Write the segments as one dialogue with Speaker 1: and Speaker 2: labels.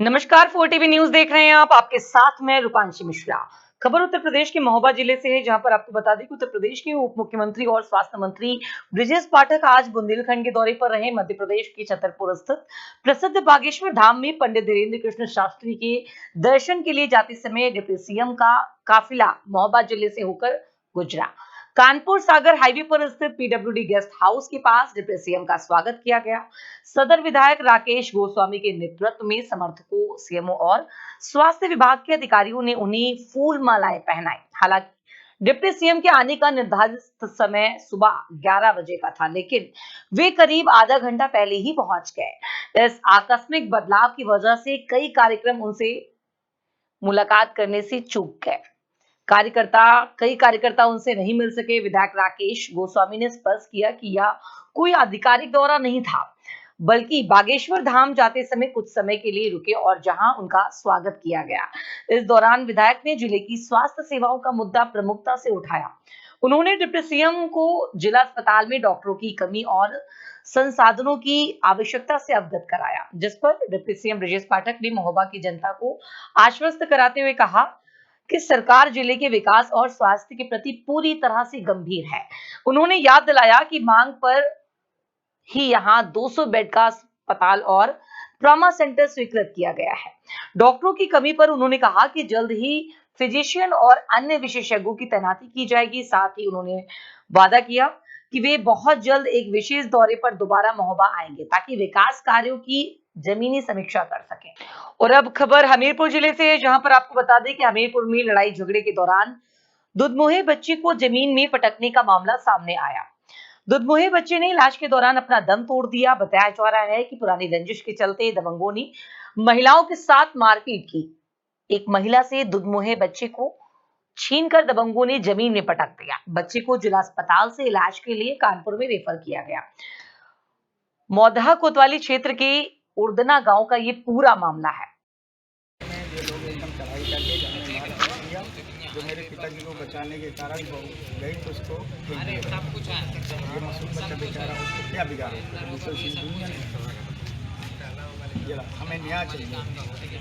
Speaker 1: नमस्कार, 4 TV news देख रहे हैं आप। आपके साथ में रूपांशी मिश्रा। खबर उत्तर प्रदेश के महोबा जिले से है, जहां पर आपको बता दें कि उत्तर प्रदेश के उप मुख्यमंत्री और स्वास्थ्य मंत्री ब्रजेश पाठक आज बुंदेलखंड के दौरे पर रहे। मध्य प्रदेश के छतरपुर स्थित प्रसिद्ध बागेश्वर धाम में पंडित धीरेन्द्र कृष्ण शास्त्री के दर्शन के लिए जाते समय डिप्टी सीएम का काफिला महोबा जिले से होकर गुजरा। कानपुर सागर हाईवे पर स्थित पीडब्ल्यूडी गेस्ट हाउस के पास डिप्टी सीएम का स्वागत किया गया। सदर विधायक राकेश गोस्वामी के नेतृत्व में समर्थकों, सीएमओ और स्वास्थ्य विभाग के अधिकारियों ने उन्हें फूल मालाएं पहनाई। हालांकि डिप्टी सीएम के आने का निर्धारित समय सुबह 11 बजे का था, लेकिन वे करीब आधा घंटा पहले ही पहुंच गए। इस आकस्मिक बदलाव की वजह से कई मुलाकात करने से चूक गए। कई कार्यकर्ता उनसे नहीं मिल सके। विधायक राकेश गोस्वामी ने स्पष्ट किया कि यह कोई आधिकारिक दौरा नहीं था, बल्कि बागेश्वर धाम जाते समय कुछ समय के लिए रुके और जहां उनका स्वागत किया गया। इस दौरान विधायक ने जिले की स्वास्थ्य सेवाओं का मुद्दा प्रमुखता से उठाया। उन्होंने डिप्टी सीएम को जिला अस्पताल में डॉक्टरों की कमी और संसाधनों की आवश्यकता से अवगत कराया, जिस पर डिप्टी सीएम ब्रजेश पाठक ने महोबा की जनता को आश्वस्त कराते हुए कहा कि सरकार जिले के विकास और स्वास्थ्य के प्रति पूरी तरह से गंभीर है। उन्होंने याद दिलाया कि मांग पर ही यहां 200 बेड का अस्पताल और ट्रॉमा सेंटर स्वीकृत किया गया है। डॉक्टरों की कमी पर उन्होंने कहा कि जल्द ही फिजिशियन और अन्य विशेषज्ञों की तैनाती की जाएगी। साथ ही उन्होंने वादा किया कि वे बहुत जल्द एक विशेष दौरे पर दोबारा महोबा आएंगे, ताकि विकास कार्यों की जमीनी समीक्षा कर सकें। और अब खबर हमीरपुर जिले से है, जहां पर आपको बता दें कि हमीरपुर में लड़ाई झगड़े के दौरान दुधमुहे बच्ची को जमीन में पटकने का मामला सामने आया। दुधमुहे बच्चे ने इलाज के दौरान अपना दम तोड़ दिया। बताया जा रहा है कि पुरानी रंजिश के चलते दबंगों ने महिलाओं के साथ मारपीट की। एक महिला से दुधमुहे बच्चे को छीनकर दबंगों ने जमीन में पटक दिया। बच्चे को जिला अस्पताल से इलाज के लिए कानपुर में रेफर किया गया। मौदहा कोतवाली क्षेत्र के उर्दना गांव का ये पूरा मामला है।
Speaker 2: ये लोग एकदम चढ़ाई करके जाने मार कर दिया। जो मेरे पिताजी को बचाने के कारण वो गई तो उसको फेंक दिया। ये मासूम बच्चा बेचारा, उसको क्या बिगाड़ा? दूसरी चीज़ दुनिया में ये रहा, हमें न्याय चाहिए।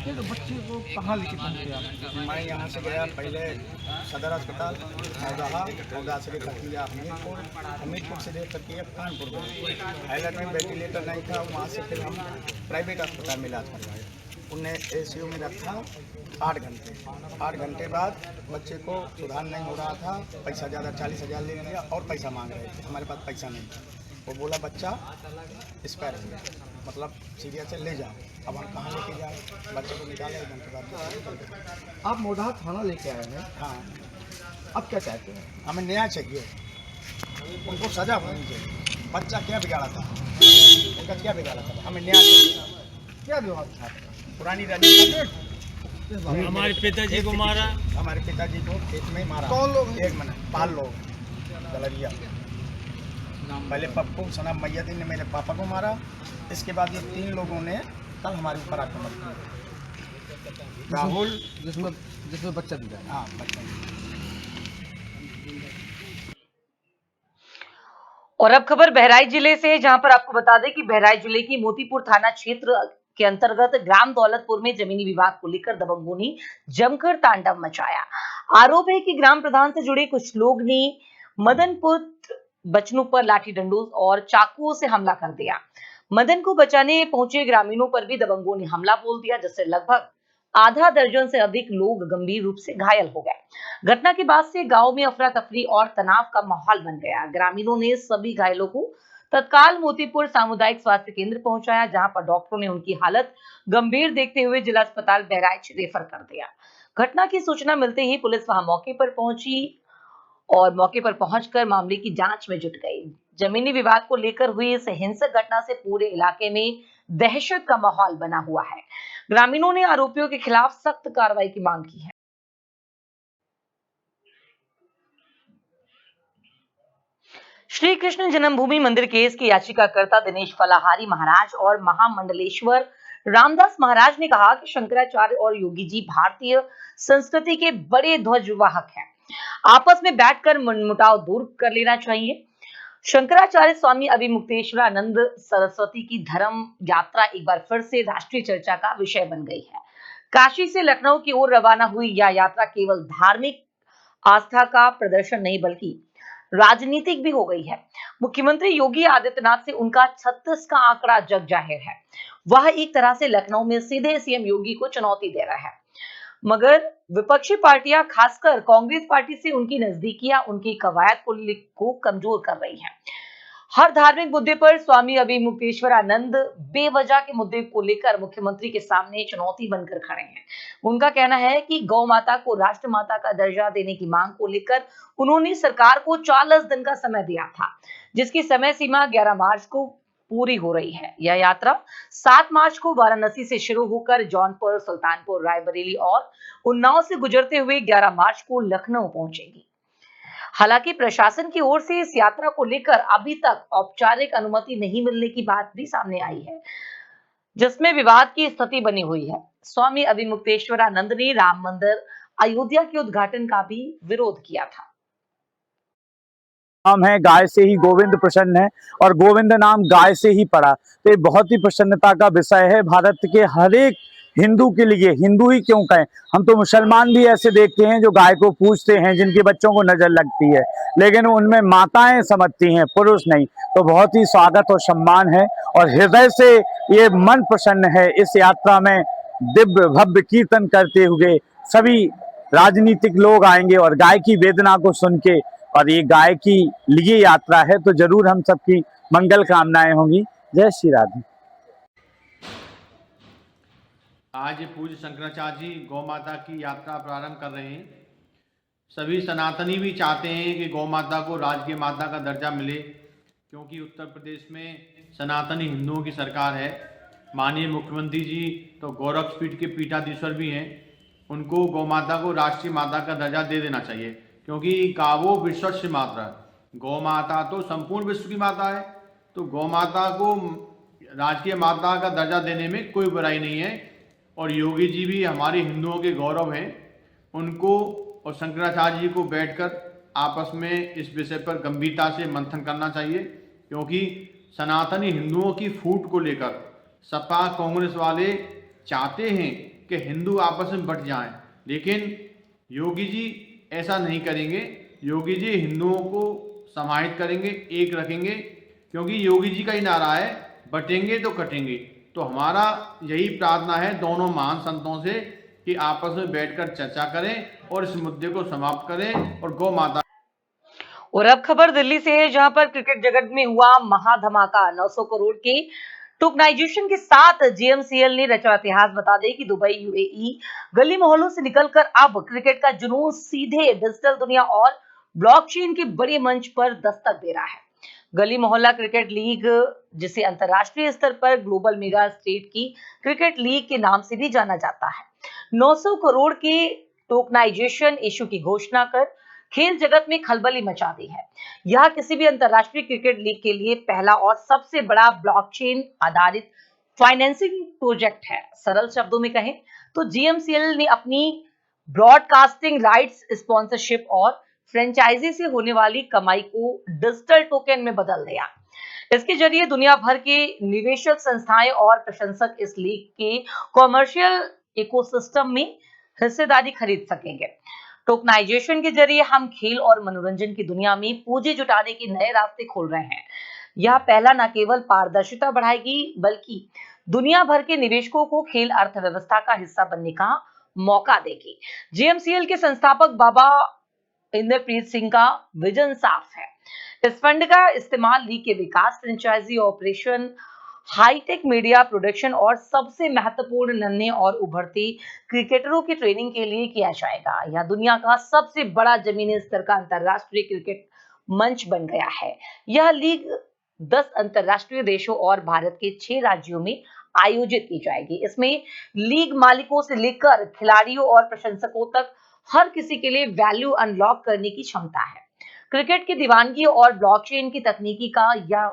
Speaker 2: ये तो बच्चे को कहाँ लेके पहुँचे आप? मैं यहाँ से गया पहले सदर अस्पताल मौदहा, मौदहा से लेकर किया हमीरपुर से लेकर किया कानपुर में। हाईलाइट में वेंटिलेटर नहीं था, वहाँ से फिर हम प्राइवेट अस्पताल में इलाज करवाए। उन्हें एसीयू में रखा 8 घंटे बाद बच्चे को सुधार नहीं हो रहा था। पैसा ज़्यादा 40,000 ले लिया और पैसा मांग रहे थे। हमारे पास पैसा नहीं था। वो बोला बच्चा एक्सपायर हो गया, मतलब सीरियस है, ले जाओ। अब हम कहाँ लेके जाए? बच्चे को निकाले 1 घंटे बाद।
Speaker 3: आप मोदहा थाना लेके आए हैं,
Speaker 2: हाँ,
Speaker 3: अब क्या चाहते हैं?
Speaker 2: हमें न्याय चाहिए, उनको सजा होनी चाहिए। बच्चा क्या बिगाड़ा था? उनका क्या बिगाड़ा था? हमें न्याय चाहिए।
Speaker 3: क्या विवाद था?
Speaker 2: पुरानी रंजिश,
Speaker 4: हमारे पिताजी को मारा।
Speaker 2: हमारे पिताजी को खेत में मारा।
Speaker 3: कौन लोग?
Speaker 2: 1 मिनट, 5 लोग गलरिया। पहले पप्पू सना मैयदीन ने मेरे पापा को मारा। इसके बाद ये 3 लोगों ने कल हमारे ऊपर आक्रमण किया। राहुल,
Speaker 3: जिसमें बच्चा दिया।
Speaker 2: हाँ बच्चा।
Speaker 1: और अब खबर बहराइच जिले से है, जहां पर आपको बता दें कि बहराइच जिले की मोतीपुर थाना क्षेत्र के अंतर्गत ग्राम दौलतपुर में जमीनी विवाद को लेकर दबंगों ने जमकर तांडव मचाया। आरोप है कि ग्राम प्रधान से जुड़े कुछ लोग ने मदन पुत्र बचनों पर लाठी डंडों और चाकुओं से हमला कर दिया। मदन को बचाने पहुंचे ग्रामीणों पर भी दबंगों ने हमला बोल दिया, जिससे लगभग आधा दर्जन से अधिक लोग गंभीर रूप से घायल हो गए। घटना के बाद से गांव में अफरा तफरी और तनाव का माहौल बन गया। ग्रामीणों ने सभी घायलों को तत्काल मोतीपुर सामुदायिक स्वास्थ्य केंद्र पहुंचाया, जहां पर डॉक्टरों ने उनकी हालत गंभीर देखते हुए जिला अस्पताल बहराइच रेफर कर दिया। घटना की सूचना मिलते ही पुलिस वहां मौके पर पहुंची और मौके पर पहुंचकर मामले की जांच में जुट गई। जमीनी विवाद को लेकर हुई इस हिंसक घटना से पूरे इलाके में दहशत का माहौल बना हुआ है। ग्रामीणों ने आरोपियों के खिलाफ सख्त कार्रवाई की मांग की है। श्री कृष्ण जन्मभूमि मंदिर केस के याचिकाकर्ता दिनेश फलाहारी महाराज और महामंडलेश्वर रामदास महाराज ने कहा कि शंकराचार्य और योगी जी भारतीय संस्कृति के बड़े ध्वजवाहक हैं। आपस में बैठकर मनमुटाव दूर कर लेना चाहिए। शंकराचार्य स्वामी अभिमुक्तेश्वरानंद सरस्वती की धर्म यात्रा एक बार फिर से राष्ट्रीय चर्चा का विषय बन गई है। काशी से लखनऊ की ओर रवाना हुई यह यात्रा केवल धार्मिक आस्था का प्रदर्शन नहीं बल्कि राजनीतिक भी हो गई है। मुख्यमंत्री योगी आदित्यनाथ से उनका 36 का आंकड़ा जग जाहिर है। वह एक तरह से लखनऊ में सीधे सीएम योगी को चुनौती दे रहा है, मगर विपक्षी पार्टियां खासकर कांग्रेस पार्टी से उनकी नजदीकियां उनकी कवायद को कमजोर कर रही हैं। हर धार्मिक मुद्दे पर स्वामी अभिमुक्तेश्वरानंद बेवजह के मुद्दे को लेकर मुख्यमंत्री के सामने चुनौती बनकर खड़े हैं। उनका कहना है कि गौ माता को राष्ट्र माता का दर्जा देने की मांग को लेकर उन्होंने सरकार को 40 दिन का समय दिया था, जिसकी समय सीमा 11 मार्च को पूरी हो रही है। यह यात्रा 7 मार्च को वाराणसी से शुरू होकर जौनपुर, सुल्तानपुर, रायबरेली और उन्नाव से गुजरते हुए 11 मार्च को लखनऊ पहुंचेगी। हालांकि प्रशासन की ओर से इस यात्रा को लेकर अभी तक औपचारिक अनुमति नहीं मिलने की बात भी सामने आई है, जिसमें विवाद की स्थिति बनी हुई है। स्वामी अभिमुक्तेश्वरानंद ने राम मंदिर अयोध्या के उद्घाटन का भी विरोध किया था।
Speaker 5: नाम है गाय से ही गोविंद प्रसन्न है और गोविंद नाम गाय से ही पड़ा, तो ये बहुत ही प्रसन्नता का विषय है भारत के हर एक हिंदू के लिए। हिंदू ही क्यों कहें, हम तो मुसलमान भी ऐसे देखते हैं जो गाय को पूजते हैं, जिनके बच्चों को नजर लगती है, लेकिन उनमें माताएं समझती हैं, पुरुष नहीं। तो बहुत ही स्वागत और सम्मान है और हृदय से ये मन प्रसन्न है। इस यात्रा में दिव्य भव्य कीर्तन करते हुए सभी राजनीतिक लोग आएंगे और गाय की वेदना को सुन के, और ये गाय की लिए यात्रा है तो जरूर हम सबकी मंगल कामनाएं होंगी। जय श्री राधे।
Speaker 6: आज पूज्य शंकराचार्य जी गौ माता की यात्रा प्रारंभ कर रहे हैं। सभी सनातनी भी चाहते हैं कि गौ माता को राजकीय माता का दर्जा मिले, क्योंकि उत्तर प्रदेश में सनातनी हिंदुओं की सरकार है। माननीय मुख्यमंत्री जी तो गोरक्षपीठ के पीठाधीश्वर भी हैं, उनको गौ माता को राष्ट्रीय माता का दर्जा दे देना चाहिए, क्योंकि गावो विश्वस्य माता, गौ माता तो संपूर्ण विश्व की माता है। तो गौ माता को राजकीय माता का दर्जा देने में कोई बुराई नहीं है। और योगी जी भी हमारे हिंदुओं के गौरव हैं, उनको और शंकराचार्य जी को बैठकर आपस में इस विषय पर गंभीरता से मंथन करना चाहिए, क्योंकि सनातनी हिंदुओं की फूट को लेकर सपा कांग्रेस वाले चाहते हैं कि हिंदू आपस में बंट जाएं, लेकिन योगी जी ऐसा नहीं करेंगे। योगी जी हिंदुओं को समाहित करेंगे, एक रखेंगे, क्योंकि योगी जी का ही नारा है, बटेंगे तो कटेंगे। तो हमारा यही प्रार्थना है दोनों महान संतों से कि आपस में बैठकर चर्चा करें और इस मुद्दे को समाप्त करें और गौ माता।
Speaker 1: और अब खबर दिल्ली से है, जहां पर क्रिकेट जगत में हुआ महाधमाका। 900 करोड़ के टोकनाइजेशन के साथ जीएमसीएल ने रचा इतिहास। बता दें कि दुबई यूएई गली मोहल्लों से निकलकर अब क्रिकेट का जुनून सीधे डिजिटल दुनिया और ब्लॉकचेन के बड़े मंच पर दस्तक दे रहा है। गली मोहल्ला क्रिकेट लीग, जिसे अंतरराष्ट्रीय स्तर पर ग्लोबल मेगा स्टेट की क्रिकेट लीग के नाम से भी जाना जाता है, 900 करोड़ के टोकनाइजेशन इशू की घोषणा कर खेल जगत में खलबली मचा दी है। यह किसी भी अंतरराष्ट्रीय क्रिकेट लीग के लिए पहला और सबसे बड़ा ब्लॉकचेन आधारित फाइनेंसिंग प्रोजेक्ट है। सरल शब्दों में कहें तो जीएमसीएल ने अपनी ब्रॉडकास्टिंग राइट्स, स्पॉन्सरशिप और फ्रेंचाइजी से होने वाली कमाई को डिजिटल टोकन में बदल दिया। इसके जरिए दुनिया भर के निवेशक संस्थाएं और प्रशंसक इस लीग के कॉमर्शियल इकोसिस्टम में हिस्सेदारी खरीद सकेंगे। टोकनाइजेशन के जरिए हम खेल और मनोरंजन की दुनिया में पूंजी जुटाने के नए रास्ते खोल रहे हैं। यह पहला न केवल पारदर्शिता बढ़ाएगी, बल्कि दुनिया भर के निवेशकों को खेल अर्थव्यवस्था का हिस्सा बनने का मौका देगी। जीएमसीएल के संस्थापक बाबा इंद्रप्रीत सिंह का विजन साफ है। इस फंड का इस्तेमाल लीग के विकास, franchise operation, hi-tech media production और सबसे महत्वपूर्ण नन्हे और उभरते क्रिकेटरों की ट्रेनिंग के लिए किया जाएगा। यह दुनिया का सबसे बड़ा जमीनी स्तर का अंतरराष्ट्रीय क्रिकेट मंच बन गया है। यह लीग 10 अंतरराष्ट्रीय देशों और भारत के 6 राज्यों में आयोजित की जाएगी। इसमें लीग मालिकों से लेकर खिलाड़ियों और प्रशंसकों तक हर किसी के लिए वैल्यू अनलॉक करने की क्षमता है। क्रिकेट की दीवानगी और ब्लॉकचेन की तकनीकी का यह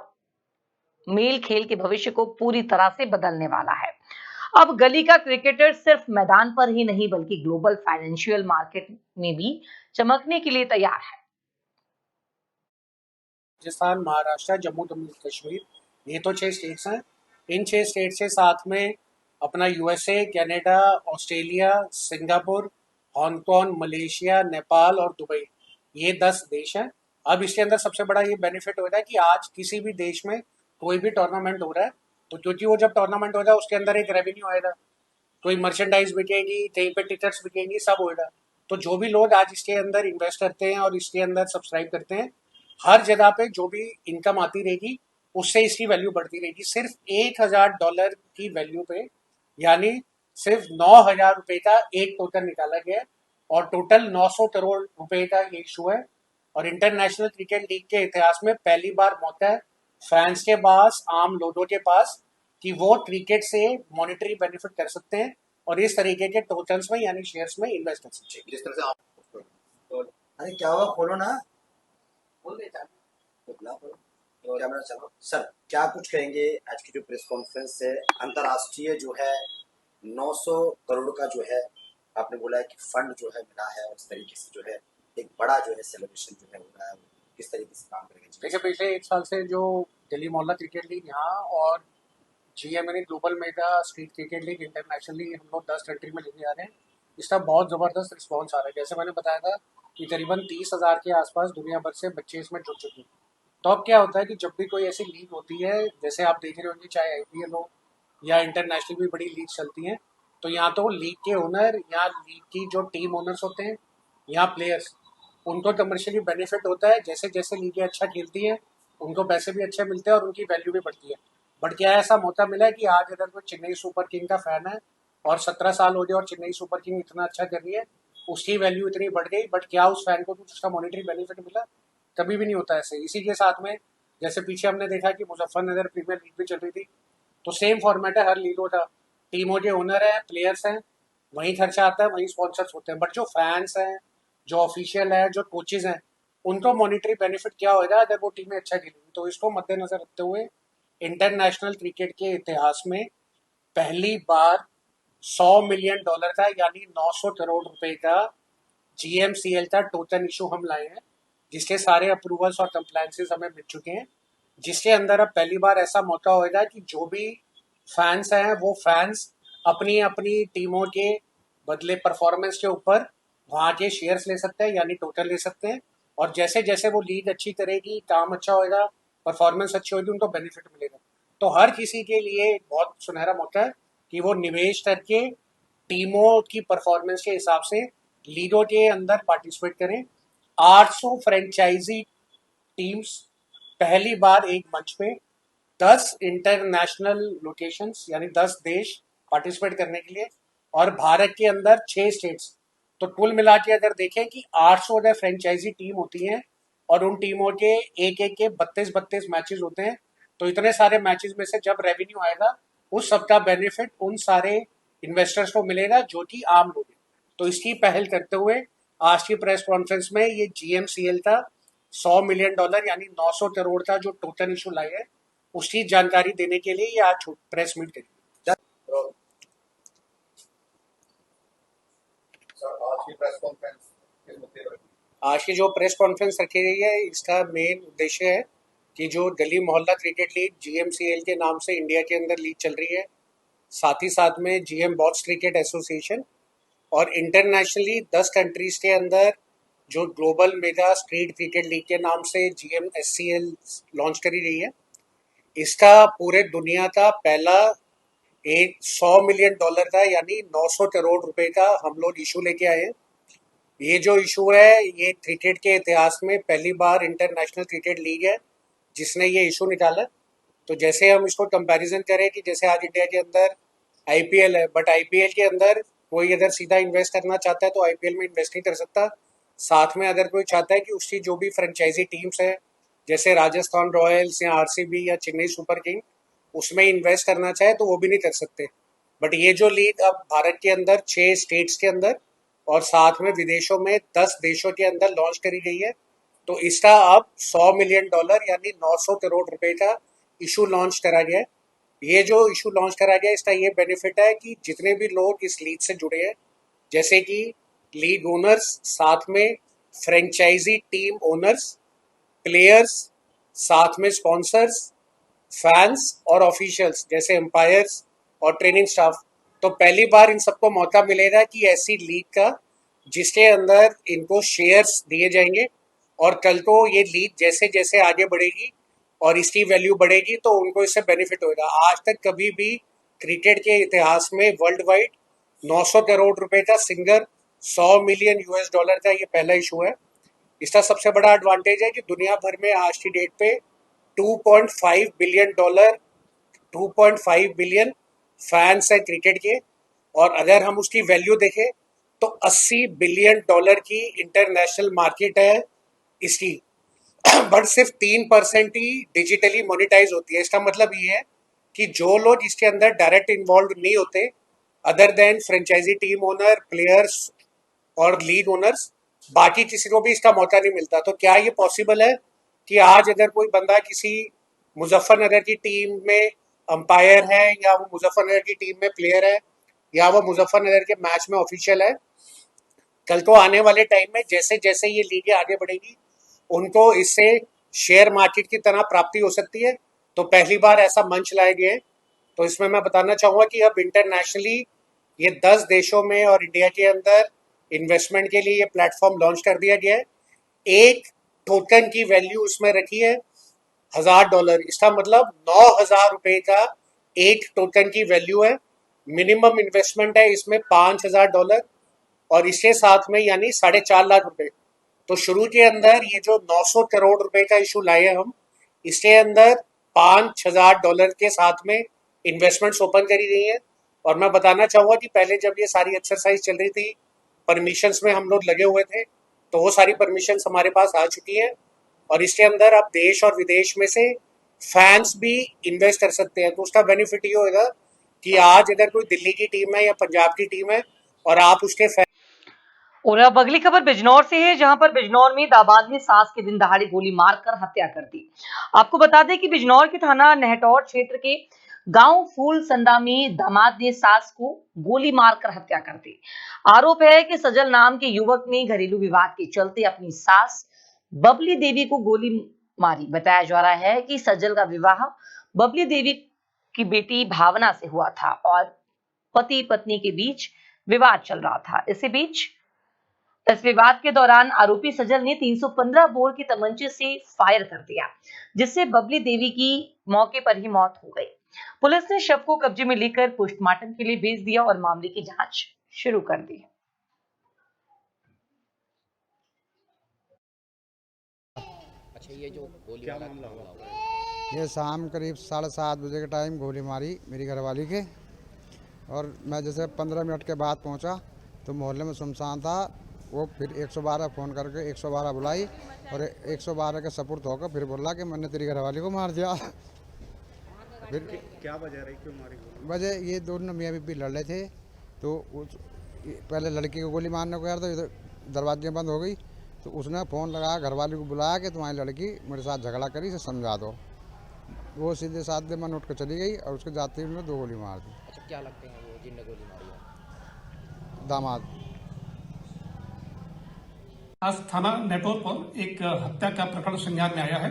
Speaker 1: मेल खेल के भविष्य को पूरी तरह से बदलने वाला है। अब गली का क्रिकेटर सिर्फ मैदान पर ही नहीं, बल्कि ग्लोबल फाइनेंशियल मार्केट में भी चमकने के लिए तैयार है।
Speaker 7: राजस्थान, महाराष्ट्र, जम्मू कश्मीर, ये तो 6 स्टेट्स हैं। इन 6 स्टेट से साथ में अपना USA, Canada, Australia, Singapore, Hong Kong, Malaysia, Nepal और दुबई, ये 10 देश हैं। अब इसके अंदर सबसे बड़ा ये बेनिफिट हो रहा है कि आज किसी भी देश में कोई भी टूर्नामेंट हो रहा है, तो क्योंकि वो जब टूर्नामेंट हो रहा है उसके अंदर एक रेवेन्यू आएगा, कोई मर्चेंडाइज बिकेगी, कहीं पे टिकट्स बिकेंगी, सब होगा। तो जो भी लोग आज इसके अंदर इन्वेस्ट करते हैं और इसके अंदर सब्सक्राइब करते हैं, हर जगह पे जो भी इनकम आती रहेगी उससे इसकी वैल्यू बढ़ती रहेगी। सिर्फ $1,000 की वैल्यू पे, यानी सिर्फ $9,000 का एक टोकन निकाला गया है और टोटल 900 करोड़ रुपए का ये इशू है। और इंटरनेशनल क्रिकेट लीग के इतिहास में पहली बार मौका है फैंस के पास, आम लोगों के पास, कि वो क्रिकेट से मॉनेटरी बेनिफिट कर सकते हैं और इस तरीके के टोकन्स में यानी शेयर्स में इन्वेस्ट कर सकते हैं।
Speaker 8: जिस तरह से आप अरे क्या हुआ, खोलो ना, बोल दे कैमरा चलो। सर क्या कुछ कहेंगे आज की जो प्रेस कॉन्फ्रेंस है, अंतर्राष्ट्रीय जो है 900 करोड़ का जो है आपने बोला है कि फंड जो है मिला है, और इस तरीके से जो है एक बड़ा जो है सेलिब्रेशन जो है हो रहा है, किस तरीके से काम करेंगे?
Speaker 7: देखिए, पिछले 1 साल से जो दिल्ली मोहल्ला क्रिकेट लीग यहाँ और GMNE global mega street cricket league internationally हम लोग 10 कंट्री में लेके आ रहे हैं, इसका बहुत ज़बरदस्त रिस्पॉन्स आ रहा है। जैसे मैंने बताया था कि करीबन 30,000 के आसपास दुनिया भर से बच्चे इसमें जुड़ चुके हैं। तो अब क्या होता है कि जब भी कोई ऐसी लीग होती है, जैसे आप देख रहे होंगे, चाहे IPL हो या इंटरनेशनल भी बड़ी लीग चलती हैं, तो यहाँ तो लीग के ओनर या लीग की जो टीम ओनर्स होते हैं या प्लेयर्स, उनको कमर्शियली बेनिफिट होता है। जैसे जैसे लीगें अच्छा खेलती हैं उनको पैसे भी अच्छे मिलते हैं और उनकी वैल्यू भी बढ़ती है। बट क्या ऐसा मौका मिला है कि आज अगर कोई चेन्नई सुपर किंग का फैन है और 17 साल हो गए और चेन्नई सुपर किंग इतना अच्छा कर रही है, उसकी वैल्यू इतनी बढ़ गई, बट क्या उस फैन को कुछ उसका मॉनेटरी बेनिफिट मिला? कभी भी नहीं होता ऐसे। इसी के साथ में जैसे पीछे हमने देखा कि मुजफ्फरनगर प्रीमियर लीग भी चल रही थी, तो सेम फॉर्मेट है हर लीगों का। टीमों के ओनर हैं, प्लेयर्स हैं, वहीं खर्चा आता है, वहीं स्पॉन्सर्स होते हैं। बट जो फैंस हैं, जो ऑफिशियल है, जो कोचेज हैं, उनको मॉनेटरी बेनिफिट क्या होगा अगर वो टीमें अच्छा खेलेंगी? तो इसको मद्देनजर रखते हुए इंटरनेशनल क्रिकेट के इतिहास में पहली बार $100 मिलियन का यानी 900 करोड़ रुपए का GMCL का टोकन इशू हम लाए हैं, जिसके सारे अप्रूवल्स और कंप्लायंसेस हमें मिल चुके हैं। जिसके अंदर अब पहली बार ऐसा मौका होगा कि जो भी फैंस हैं वो फैंस अपनी अपनी टीमों के बदले परफॉर्मेंस के ऊपर वहाँ के शेयर्स ले सकते हैं, यानी टोटल ले सकते हैं। और जैसे जैसे वो लीग अच्छी करेगी, काम अच्छा होगा, परफॉर्मेंस अच्छी होगी, उनको बेनिफिट मिलेगा। तो हर किसी के लिए एक बहुत सुनहरा मौका है कि वो निवेश करके टीमों की परफॉर्मेंस के हिसाब से लीगों के अंदर पार्टिसिपेट करें। 800 फ्रेंचाइजी टीम्स पहली बार एक मंच पे, 10 इंटरनेशनल लोकेशंस यानी 10 देश पार्टिसिपेट करने के लिए, और भारत के अंदर 6 स्टेट्स। तो कुल मिला के अगर देखें कि 800 अगर फ्रेंचाइजी टीम होती हैं और उन टीमों के एक एक के 32 मैचेस होते हैं, तो इतने सारे मैचेस में से जब रेवेन्यू आएगा उस सबका बेनिफिट उन सारे इन्वेस्टर्स को मिलेगा जो कि आम लोग हैं। तो इसकी पहल करते हुए आज की प्रेस कॉन्फ्रेंस में ये GMCL का $100 मिलियन यानी 900 करोड़ का जो टोकन इशू लाए है, उसकी जानकारी देने के लिए ये आज प्रेस मीट करेंगे। आज की जो प्रेस कॉन्फ्रेंस रखी गई है, इसका मेन उद्देश्य है कि जो दिल्ली मोहल्ला क्रिकेट लीग GMCL के नाम से इंडिया के अंदर लीग चल रही है, साथ ही साथ में GM बॉक्स क्रिकेट एसोसिएशन और इंटरनेशनली 10 कंट्रीज के अंदर जो global mega street cricket league के नाम से GMSCL लॉन्च करी गई है। इसका पूरे दुनिया का पहला एक $100 मिलियन का यानी 900 करोड़ रुपए का हम लोग इशू लेके आए हैं। ये जो इशू है ये क्रिकेट के इतिहास में पहली बार इंटरनेशनल क्रिकेट लीग है जिसने ये इशू निकाला। तो जैसे हम इसको कंपैरिजन करें कि जैसे आज इंडिया के अंदर IPL है, बट IPL के अंदर कोई अगर सीधा इन्वेस्ट करना चाहता है तो IPL में इन्वेस्ट नहीं कर सकता। साथ में अगर कोई चाहता है कि उसकी जो भी फ्रेंचाइजी टीम्स है, जैसे राजस्थान रॉयल्स या RCB या चेन्नई सुपर किंग, उसमें इन्वेस्ट करना चाहे तो वो भी नहीं कर सकते। बट ये जो लीग अब भारत के अंदर 6 स्टेट्स के अंदर और साथ में विदेशों में 10 देशों के अंदर लॉन्च करी गई है, तो इसका अब $100 मिलियन यानी 900 करोड़ रुपए का इशू लॉन्च करा गया है। ये जो इशू लॉन्च करा गया है, इसका ये बेनिफिट है कि जितने भी लोग इस लीग से जुड़े हैं, जैसे कि लीग ओनर्स, साथ में फ्रेंचाइजी टीम ओनर्स, प्लेयर्स, साथ में स्पॉन्सर्स, फैंस और ऑफिशियल्स जैसे एम्पायर्स और ट्रेनिंग स्टाफ। तो पहली बार इन सबको मौका मिलेगा कि ऐसी लीग का जिसके अंदर इनको शेयर्स दिए जाएंगे, और कल को ये लीग जैसे जैसे आगे बढ़ेगी और इसकी वैल्यू बढ़ेगी तो उनको इससे बेनिफिट होगा। आज तक कभी भी क्रिकेट के इतिहास में वर्ल्ड वाइड 900 करोड़ रुपए का सिंगर 100 मिलियन यूएस डॉलर का ये पहला इशू है। इसका सबसे बड़ा एडवांटेज है कि दुनिया भर में आज की डेट पे 2.5 बिलियन डॉलर 2.5 बिलियन फैंस हैं क्रिकेट के, और अगर हम उसकी वैल्यू देखें तो 80 बिलियन डॉलर की इंटरनेशनल मार्केट है इसकी। बट सिर्फ 3% ही डिजिटली मोनेटाइज होती है। इसका मतलब ये है कि जो लोग इसके अंदर डायरेक्ट इन्वॉल्व नहीं होते, other than franchise team owner, players और लीग ओनर्स, बाकी किसी को भी इसका मौका नहीं मिलता। तो क्या ये पॉसिबल है कि आज अगर कोई बंदा किसी मुजफ्फरनगर की टीम में अंपायर है, या वो मुजफ्फरनगर की टीम में प्लेयर है, या वो मुजफ्फरनगर के मैच में ऑफिशियल है, कल को आने वाले टाइम में जैसे जैसे ये लीगें आगे बढ़ेगी उनको इससे शेयर मार्केट की तरह प्राप्ति हो सकती है। तो पहली बार ऐसा मंच लाए गए हैं। तो इसमें मैं बताना चाहूँगा कि अब इंटरनेशनली ये 10 देशों में और इंडिया के अंदर इन्वेस्टमेंट के लिए ये प्लेटफॉर्म लॉन्च कर दिया गया है। एक टोकन की वैल्यू इसमें रखी है $1000। इसका मतलब 9,000 रुपए का एक टोकन की वैल्यू है। मिनिमम इन्वेस्टमेंट है इसमें $5,000, और इसके साथ में यानी 4.5 लाख रुपए। तो शुरू के अंदर ये जो 900 करोड़ रुपए का इशू लाए हैं हम, इसके अंदर $5,000 के साथ में इन्वेस्टमेंट्स ओपन करी गई हैं। और मैं बताना चाहूँगा कि पहले जब ये सारी एक्सरसाइज चल रही थी, परमिशंस में हम लोग लगे हुए थे, तो वो सारी परमिशंस हमारे पास आ चुकी है, और इसके अंदर अब देश और विदेश में से फैंस भी इन्वेस्ट कर सकते हैं। तो उसका बेनिफिट ये होगा कि आज अगर कोई दिल्ली की टीम है या पंजाब की टीम है और आप उसके
Speaker 1: और अब अगली खबर बिजनौर से है, जहां पर बिजनौर में दामाद ने सास की दिन दहाड़े गोली मारकर हत्या कर दी। आपको बता दें कि बिजनौर के थाना नेहटौर क्षेत्र के गांव फूल संदा में दामाद ने सास को गोली मारकर हत्या कर दी। आरोप है कि सजल नाम के युवक ने घरेलू विवाद के चलते अपनी सास बबली देवी को गोली मारी। बताया जा रहा है कि सजल का विवाह बबली देवी की बेटी भावना से हुआ था और पति पत्नी के बीच विवाद चल रहा था। इस विवाद के दौरान आरोपी सजल ने 315 बोर के तमंचे से फायर कर दिया, जिससे बबली देवी की मौके पर ही मौत हो गई। पुलिस ने शव को कब्जे में लेकर पोस्टमार्टम के लिए भेज दिया और मामले की जांच शुरू कर दी।
Speaker 9: अच्छा, ये जो गोली वाला मामला हुआ,
Speaker 3: ये शाम करीब 7:30 बजे के टाइम गोली मारी मेरी घरवाली के, और मैं जैसे 15 मिनट के बाद पहुंचा तो मोहल्ले में सुनसान था। वो फिर 112 फ़ोन करके 112 बुलाई, और 112 के सपुर्द होकर फिर बोला कि मैंने तेरी घरवाली को मार दिया। फिर
Speaker 2: क्या वजह रही, क्यों मारी?
Speaker 3: वजह ये दोनों मियाँ बीवी लड़ रहे थे, तो पहले लड़की को गोली मारने को गया तो दरवाजे बंद हो गई, तो उसने फ़ोन लगाया घरवाली को बुलाया कि तुम्हारी लड़की मेरे साथ झगड़ा करी, इसे समझा दो। वो सीधे साधे मन उठ कर चली गई, और उसके जाते ही उन्होंने 2 गोली मार दी।
Speaker 9: अच्छा, क्या लगते हैं वो जिनने गोली मारी है?
Speaker 3: दामाद।
Speaker 10: आज थाना नेटौर पर एक हत्या का प्रकरण संज्ञान में आया है,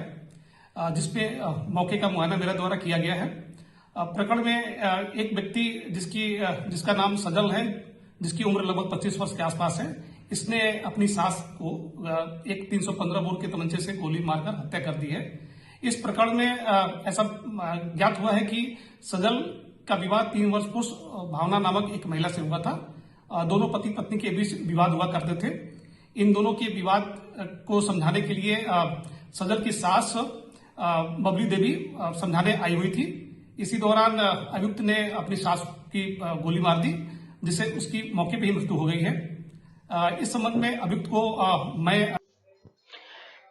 Speaker 10: जिसपे मौके का मुआयना मेरे द्वारा किया गया है। प्रकरण में एक व्यक्ति जिसका नाम सजल है, जिसकी उम्र लगभग 25 वर्ष के आसपास है, इसने अपनी सास को एक 315 बोर के तमंचे से गोली मारकर हत्या कर दी है। इस प्रकरण में ऐसा ज्ञात हुआ है कि सजल का विवाद 3 वर्ष पूर्व भावना नामक एक महिला से हुआ था। दोनों पति पत्नी के बीच विवाद हुआ करते थे। इन दोनों के विवाद को समझाने के लिए सजल की सास बबली देवी समझाने आई हुई थी। इसी दौरान अभियुक्त ने अपनी सास की गोली मार दी, जिससे उसकी मौके पर ही मृत्यु हो गई है। इस संबंध में अभियुक्त को मैं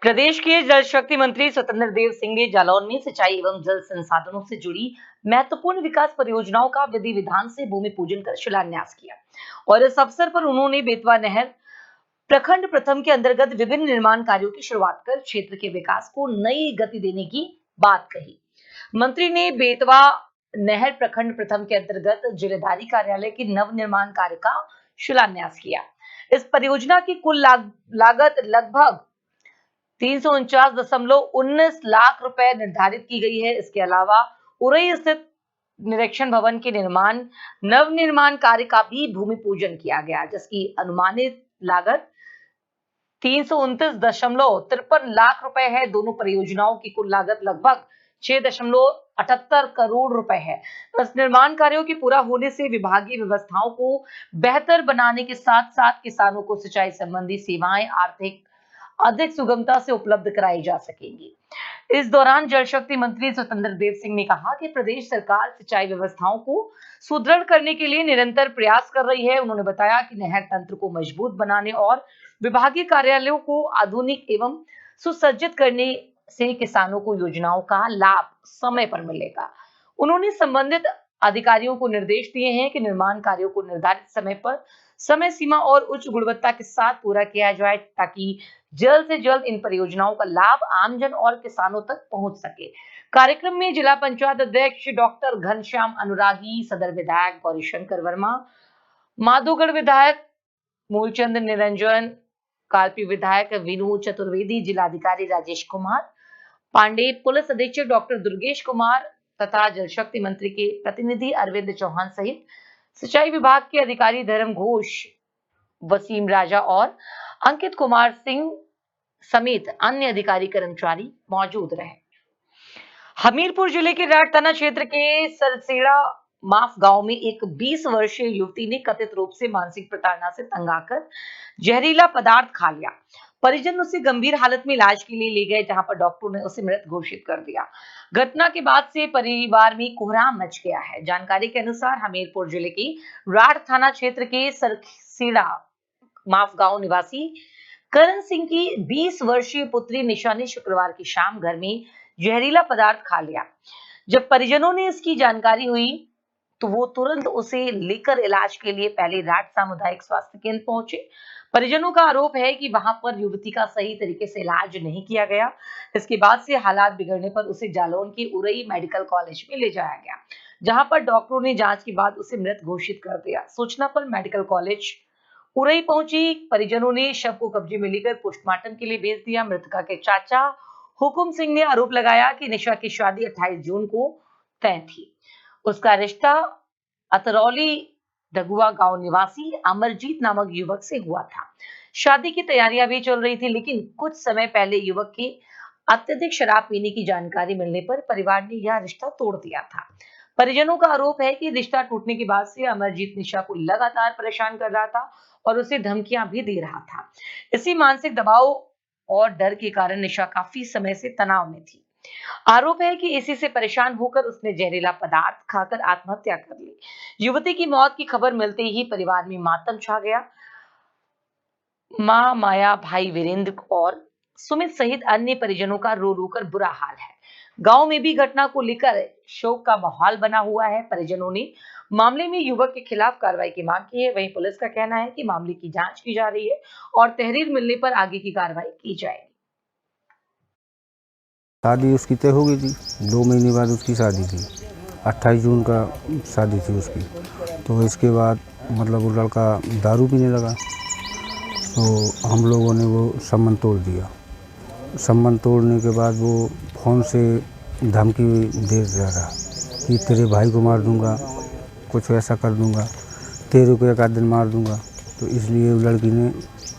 Speaker 1: प्रदेश के जल शक्ति मंत्री स्वतंत्र देव सिंह ने जालौन में सिंचाई एवं जल संसाधनों से जुड़ी महत्वपूर्ण विकास परियोजनाओं का विधि विधान से भूमि पूजन कर शिलान्यास किया, और इस अवसर पर उन्होंने बेतवा नहर प्रखंड प्रथम के अंतर्गत विभिन्न निर्माण कार्यों की शुरुआत कर क्षेत्र के विकास को नई गति देने की बात कही। मंत्री ने बेतवा नहर प्रखंड प्रथम के अंतर्गत जिलेदारी कार्यालय के नव निर्माण कार्य का शिलान्यास किया। इस परियोजना की कुल लागत लगभग 349.19 लाख रुपए निर्धारित की गई है। इसके अलावा उरई स्थित निरीक्षण भवन के नवनिर्माण कार्य का भी भूमि पूजन किया गया, जिसकी अनुमानित लागत 329.53 लाख रुपए है। दोनों परियोजनाओं की कुल लागत लगभग 6.78 करोड़ रुपए है। इस निर्माण कार्यों के पूरा होने से विभागीय व्यवस्थाओं को बेहतर बनाने के साथ साथ किसानों को सिंचाई संबंधी सेवाएं आर्थिक अधिक सुगमता से उपलब्ध कराई जा सकेंगी। इस दौरान जल शक्ति मंत्री स्वतंत्र देव सिंह ने कहा कि प्रदेश सरकार सिंचाई व्यवस्थाओं को सुदृढ़ करने के लिए निरंतर प्रयास कर रही है। उन्होंने बताया कि नहर तंत्र को मजबूत बनाने और विभागीय कार्यालयों को आधुनिक एवं सुसज्जित करने से किसानों को योजनाओं का लाभ समय पर मिलेगा। उन्होंने संबंधित अधिकारियों को निर्देश दिए हैं कि निर्माण कार्यों को निर्धारित समय पर, समय सीमा और उच्च गुणवत्ता के साथ पूरा किया जाए, ताकि जल्द से जल्द इन परियोजनाओं का लाभ आमजन और किसानों तक पहुंच सके। कार्यक्रम में जिला पंचायत अध्यक्ष डॉक्टर घनश्याम अनुरागी, सदर विधायक गौरीशंकर वर्मा, माधोगढ़ विधायक मूलचंद निरंजन, कालपी विधायक विनोद चतुर्वेदी, जिलाधिकारी राजेश कुमार पांडे, पुलिस अधीक्षक डॉक्टर दुर्गेश कुमार तथा जल शक्ति मंत्री के प्रतिनिधि अरविंद चौहान सहित सिंचाई विभाग के अधिकारी धर्म घोष, वसीम राजा और अंकित कुमार सिंह समेत अन्य अधिकारी कर्मचारी मौजूद रहे। हमीरपुर जिले के राठ थाना क्षेत्र के सरसेड़ा माफ गांव में एक 20 वर्षीय युवती ने कथित रूप से मानसिक प्रताड़ना से तंग आकर जहरीला पदार्थ खा लिया। परिजन उसे गंभीर हालत में इलाज के लिए ले गए, जहां पर डॉक्टरों ने उसे मृत घोषित कर दिया। घटना के बाद से परिवार में कोहराम मच गया है। जानकारी के अनुसार हमीरपुर जिले के राठ थाना क्षेत्र के सरसेड़ा माफ गांव निवासी करण सिंह की 20 वर्षीय पुत्री निशा ने शुक्रवार की शाम घर में जहरीला पदार्थ खा लिया। जब परिजनों ने इसकी जानकारी हुई तो वो तुरंत उसे लेकर इलाज के लिए पहले राठ सामुदायिक स्वास्थ्य केंद्र पहुंचे। परिजनों का आरोप है कि वहां पर युवती का सही तरीके से इलाज नहीं किया गया। इसके बाद से हालात बिगड़ने पर उसे जालौन के उरई मेडिकल कॉलेज में ले जाया गया, जहां पर डॉक्टरों ने जांच के बाद उसे मृत घोषित कर दिया। सूचना पर मेडिकल कॉलेज उरई पहुंची परिजनों ने शव को कब्जे में लेकर पोस्टमार्टम के लिए भेज दिया। मृतका के चाचा हुकुम सिंह ने आरोप लगाया कि निशा की शादी 28 जून को तय थी। उसका रिश्ता अतरौली डगुआ गांव निवासी अमरजीत नामक युवक से हुआ था। शादी की तैयारियां भी चल रही थी, लेकिन कुछ समय पहले युवक के अत्यधिक शराब पीने की जानकारी मिलने पर परिवार ने यह रिश्ता तोड़ दिया था। परिजनों का आरोप है कि रिश्ता टूटने के बाद से अमरजीत निशा को लगातार परेशान कर रहा था और उसे धमकियां भी दे रहा था। इसी मानसिक दबाव और डर के कारण निशा काफी समय से तनाव में थी। आरोप है कि इसी से परेशान होकर उसने जहरीला पदार्थ खाकर आत्महत्या कर ली। युवती की मौत की खबर मिलते ही परिवार में मातम छा गया। मां माया, भाई वीरेंद्र और सुमित सहित अन्य परिजनों का रो रो कर बुरा हाल है। गांव में भी घटना को लेकर शोक का माहौल बना हुआ है। परिजनों ने मामले में युवक के खिलाफ कार्रवाई की मांग की है। वहीं पुलिस का कहना है कि मामले की जांच की जा रही है और तहरीर मिलने पर आगे की कार्रवाई की जाएगी।
Speaker 11: शादी उसकी तय हो गई थी, 2 महीने बाद उसकी शादी थी। 28 जून का शादी थी उसकी। तो इसके बाद मतलब वो लड़का दारू पीने लगा, तो हम लोगों ने वो संबंध तोड़ दिया। संबंध तोड़ने के बाद वो फ़ोन से धमकी दे रहा कि तेरे भाई को मार दूंगा, कुछ ऐसा कर दूंगा, तेरे को एक आध दिन मार दूंगा। तो इसलिए वो लड़की ने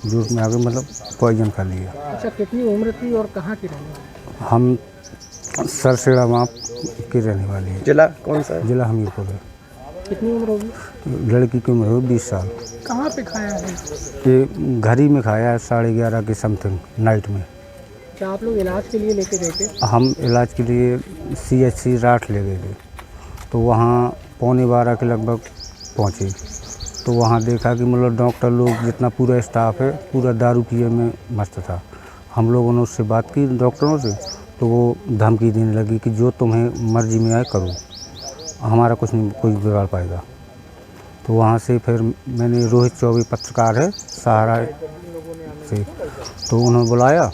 Speaker 11: जोश में आकर मतलब पॉइजन खा लिया।
Speaker 7: अच्छा, कितनी उम्र थी और कहाँ की रहने वाली?
Speaker 11: हम सरसेड़ा माप के रहने वाले हैं।
Speaker 2: जिला कौन सा है?
Speaker 11: जिला हमीरपुर है।
Speaker 7: कितनी उम्र होगी?
Speaker 11: लड़की की उम्र हो 20 साल।
Speaker 7: कहाँ पे खाया है?
Speaker 11: ये घर ही में खाया है 11:30 के समथिंग नाइट में।
Speaker 7: क्या आप लोग इलाज के लिए लेके गए थे?
Speaker 11: हम इलाज के लिए CHC राठ ले गए थे। तो वहाँ 11:15 के लगभग पहुँचे। तो वहाँ देखा कि मतलब डॉक्टर लोग जितना पूरा स्टाफ है पूरा दारू पिए में मस्त था। हम लोगों ने उससे बात की डॉक्टरों से, तो वो धमकी देने लगी कि जो तुम्हें मर्जी में आए करो, हमारा कुछ नहीं कोई बिगाड़ पाएगा। तो वहाँ से फिर मैंने रोहित चौबे पत्रकार है सहारा से, तो उन्होंने बुलाया।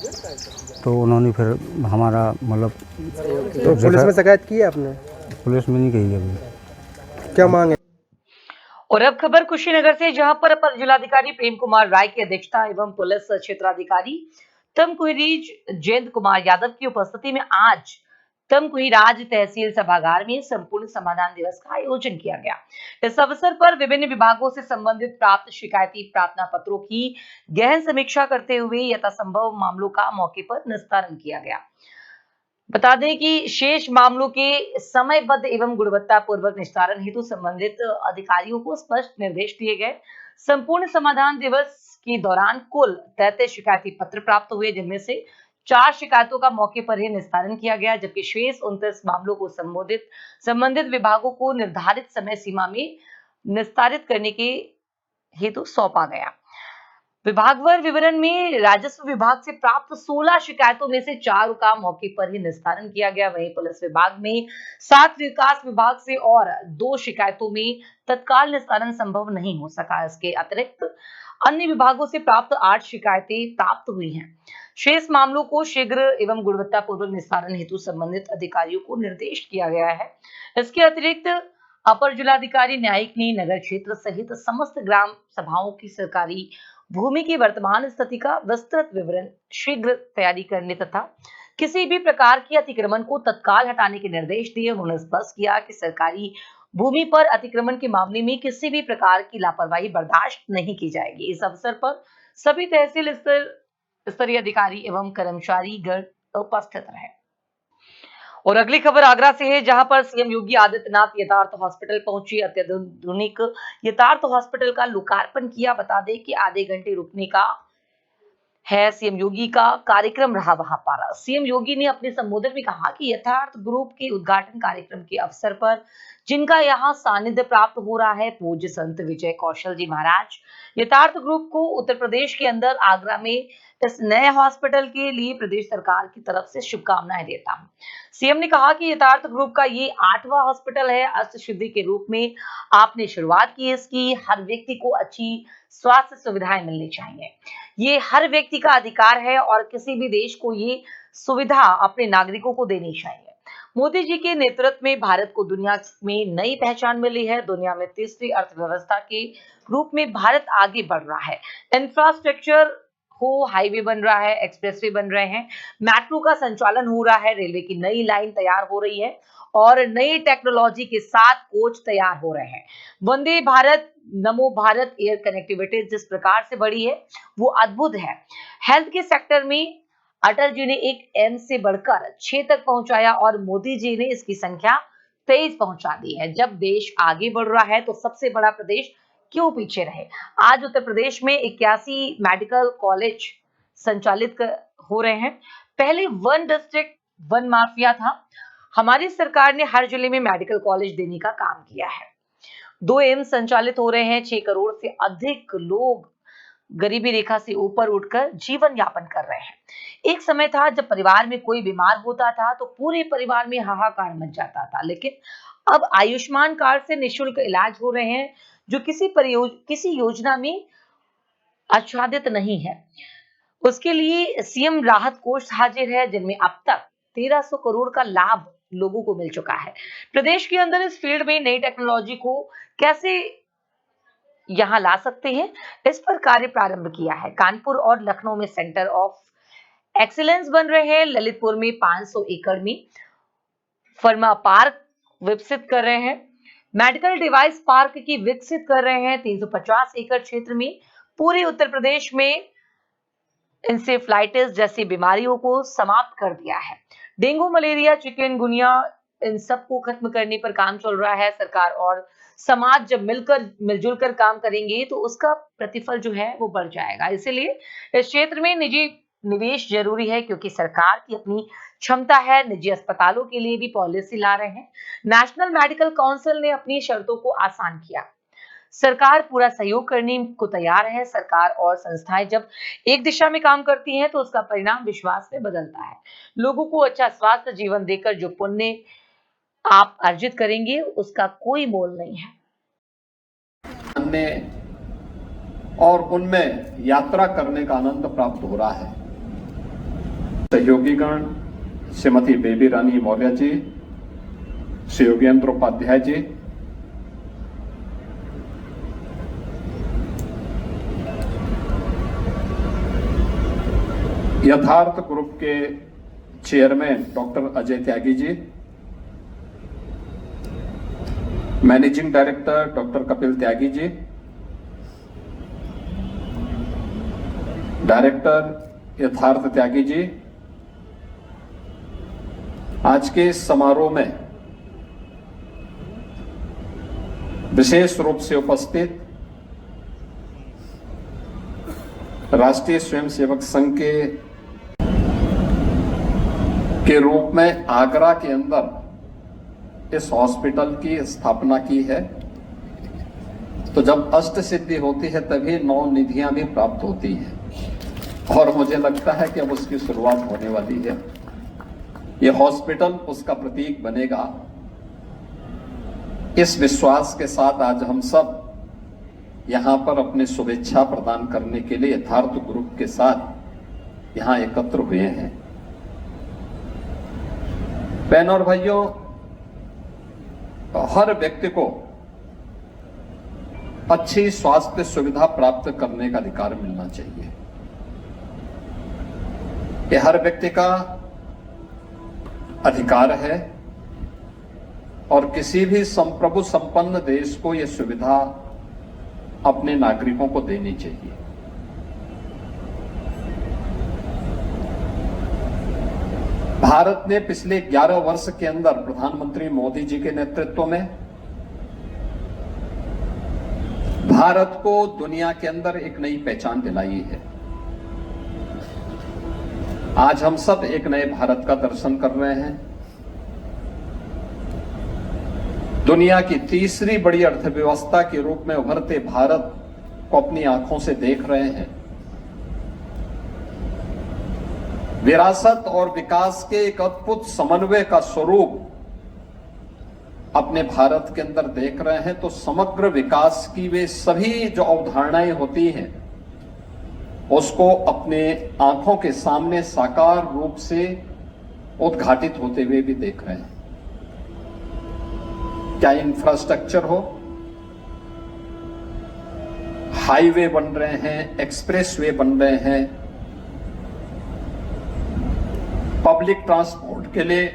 Speaker 11: तो उन्होंने फिर हमारा मतलब
Speaker 2: तो पुलिस में शिकायत की है आपने?
Speaker 11: पुलिस में नहीं कही अभी।
Speaker 2: क्या मांगे?
Speaker 1: और अब खबर कुशीनगर से, जहां पर अपर जिलाधिकारी प्रेम कुमार राय की अध्यक्षता एवं पुलिस क्षेत्राधिकारी तमकुही जयंत कुमार यादव की उपस्थिति में आज तमकुहीराज तहसील सभागार में संपूर्ण समाधान दिवस का आयोजन किया गया। इस अवसर पर विभिन्न विभागों से संबंधित प्राप्त शिकायती प्रार्थना पत्रों की गहन समीक्षा करते हुए यथासंभव मामलों का मौके पर निस्तारण किया गया। बता दें कि शेष मामलों के समयबद्ध एवं गुणवत्तापूर्वक निस्तारण हेतु संबंधित अधिकारियों को स्पष्ट निर्देश दिए गए। संपूर्ण समाधान दिवस के दौरान कुल 33 शिकायती पत्र प्राप्त हुए, जिनमें से 4 शिकायतों का मौके पर ही निस्तारण किया गया, जबकि शेष 29 मामलों को संबंधित विभागों को निर्धारित समय सीमा में निस्तारित करने के हेतु सौंपा गया। विभागवार विवरण में राजस्व विभाग से प्राप्त 16 शिकायतों में से 4 का मौके पर ही निस्तारण किया गया। वहीं पुलिस विभाग में 7, विकास विभाग से और 2 शिकायतों में तत्काल निस्तारण संभव नहीं हो सका। इसके अतिरिक्त अन्य विभागों से प्राप्त 8 शिकायतें प्राप्त हुई हैं। शेष मामलों को शीघ्र एवं गुणवत्तापूर्वक निस्तारण हेतु संबंधित अधिकारियों को निर्देश किया गया है। इसके अतिरिक्त अपर जिलाधिकारी न्यायिक ने नगर क्षेत्र सहित समस्त ग्राम सभाओं की सरकारी भूमि की वर्तमान स्थिति का विस्तृत विवरण शीघ्र तैयारी करने तथा किसी भी प्रकार की अतिक्रमण को तत्काल हटाने के निर्देश दिए। उन्होंने स्पष्ट किया कि सरकारी भूमि पर अतिक्रमण के मामले में किसी भी प्रकार की लापरवाही बर्दाश्त नहीं की जाएगी। इस अवसर पर सभी तहसील स्तरीय अधिकारी एवं कर्मचारी गण उपस्थित रहे। और अगली खबर आगरा से है, जहां पर सीएम योगी आदित्यनाथ यथार्थ हॉस्पिटल पहुंची। अत्याधुनिक यथार्थ हॉस्पिटल का लोकार्पण किया। बता दें कि आधे घंटे रुकने का है सीएम योगी का कार्यक्रम रहा वहां पर। सीएम योगी ने अपने संबोधन में कहा कि यथार्थ ग्रुप के उद्घाटन कार्यक्रम के अवसर पर जिनका यहां सानिध्य प्राप्त हो रहा है, पूज्य संत विजय कौशल जी महाराज, यथार्थ ग्रुप को उत्तर प्रदेश के अंदर आगरा में इस नए हॉस्पिटल के लिए प्रदेश सरकार की तरफ से शुभकामनाएं देता हूं। सीएम ने कहा कि यथार्थ ग्रुप का ये 8वां हॉस्पिटल है। अष्ट सिद्धि के रूप में आपने शुरुआत की इसकी। हर व्यक्ति को अच्छी स्वास्थ्य सुविधाएं मिलनी चाहिए, ये हर व्यक्ति का अधिकार है और किसी भी देश को ये सुविधा अपने नागरिकों को देनी चाहिए। मोदी जी के नेतृत्व में भारत को दुनिया में नई पहचान मिली है। दुनिया में तीसरी अर्थव्यवस्था के रूप में भारत आगे बढ़ रहा है। इंफ्रास्ट्रक्चर हो, हाईवे बन रहा है, एक्सप्रेसवे बन रहे हैं, मेट्रो का संचालन हो रहा है, रेलवे की नई लाइन तैयार हो रही है और नई टेक्नोलॉजी के साथ कोच तैयार हो रहे हैं। वंदे भारत, नमो भारत एयर कनेक्टिविटी जिस प्रकार से बढ़ी है वो अद्भुत है। हेल्थ के सेक्टर में अटल जी ने एक एम से बढ़कर 6 तक पहुंचाया और मोदी जी ने इसकी संख्या 23 पहुंचा दी है। जब देश आगे बढ़ रहा है तो सबसे बड़ा प्रदेश क्यों पीछे रहे। आज उत्तर प्रदेश में 81 मेडिकल कॉलेज संचालित हो रहे हैं। पहले 1 डिस्ट्रिक्ट 1 माफिया था। हमारी सरकार ने हर जिले में मेडिकल कॉलेज देने का काम किया है। 2 एम्स संचालित हो रहे हैं। 6 करोड़ से अधिक लोग गरीबी रेखा से ऊपर उठकर जीवन यापन कर रहे हैं। एक समय था जब परिवार में कोई बीमार होता था तो पूरे परिवार में हाहाकार मच जाता था, लेकिन अब आयुष्मान कार्ड से निःशुल्क इलाज हो रहे हैं, जो किसी योजना में आच्छादित नहीं है। उसके लिए सीएम राहत कोष हाजिर है, जिनमें अब तक 1300 करोड़ का लाभ लोगों को मिल चुका है। प्रदेश के अंदर इस फील्ड में नई टेक्नोलॉजी को कैसे यहां ला सकते हैं, इस पर कार्य प्रारंभ किया है। कानपुर और लखनऊ में सेंटर ऑफ एक्सीलेंस बन रहे हैं। ललितपुर में 500 एकड़ में फर्मा पार्क विकसित कर रहे हैं। मेडिकल डिवाइस पार्क की विकसित कर रहे हैं। 350 एकड़ क्षेत्र में पूरे उत्तर प्रदेश में इंसेफ्लाइटिस जैसी बीमारियों को समाप्त कर दिया है। डेंगू, मलेरिया, चिकनगुनिया, इन सबको खत्म करने पर काम चल रहा है। सरकार और समाज जब मिलजुल कर काम करेंगे तो उसका प्रतिफल जो है वो बढ़ जाएगा। इसीलिए इस क्षेत्र में निजी निवेश जरूरी है, क्योंकि सरकार की अपनी क्षमता है। निजी अस्पतालों के लिए भी पॉलिसी ला रहे हैं। नेशनल मेडिकल काउंसिल ने अपनी शर्तों को आसान किया। सरकार पूरा सहयोग करने को तैयार है। सरकार और संस्थाएं जब एक दिशा में काम करती हैं तो उसका परिणाम विश्वास में बदलता है। लोगों को अच्छा स्वास्थ्य जीवन देकर जो पुण्य आप अर्जित करेंगे उसका कोई मोल नहीं है।
Speaker 12: और उनमें यात्रा करने का आनंद प्राप्त हो रहा है। सहयोगीगण श्रीमती बेबी रानी मौर्य जी, श्री योगेंद्र उपाध्याय जी, यथार्थ ग्रुप के chairman doctor Ajay Tyagi ji, managing director doctor Kapil Tyagi ji, director यथार्थ त्यागी जी, आज के इस समारोह में विशेष रूप से उपस्थित राष्ट्रीय स्वयंसेवक संघ के रूप में आगरा के अंदर इस हॉस्पिटल की स्थापना की है। तो जब अष्ट सिद्धि होती है तभी 9 निधियां भी प्राप्त होती हैं और मुझे लगता है कि अब उसकी शुरुआत होने वाली है। यह हॉस्पिटल उसका प्रतीक बनेगा। इस विश्वास के साथ आज हम सब यहां पर अपनी शुभेच्छा प्रदान करने के लिए यथार्थ ग्रुप के साथ यहां एकत्र हुए हैं। बहनों और भाइयों, हर व्यक्ति को अच्छी स्वास्थ्य सुविधा प्राप्त करने का अधिकार मिलना चाहिए। यह हर व्यक्ति का अधिकार है और किसी भी संप्रभु संपन्न देश को यह सुविधा अपने नागरिकों को देनी चाहिए। भारत ने पिछले 11 वर्ष के अंदर प्रधानमंत्री मोदी जी के नेतृत्व में भारत को दुनिया के अंदर एक नई पहचान दिलाई है। आज हम सब एक नए भारत का दर्शन कर रहे हैं। दुनिया की तीसरी बड़ी अर्थव्यवस्था के रूप में उभरते भारत को अपनी आंखों से देख रहे हैं। विरासत और विकास के एक अद्भुत समन्वय का स्वरूप अपने भारत के अंदर देख रहे हैं। तो समग्र विकास की वे सभी जो अवधारणाएं होती हैं उसको अपने आंखों के सामने साकार रूप से उद्घाटित होते हुए भी देख रहे हैं। क्या इंफ्रास्ट्रक्चर हो, हाईवे बन रहे हैं, एक्सप्रेसवे बन रहे हैं, पब्लिक ट्रांसपोर्ट के लिए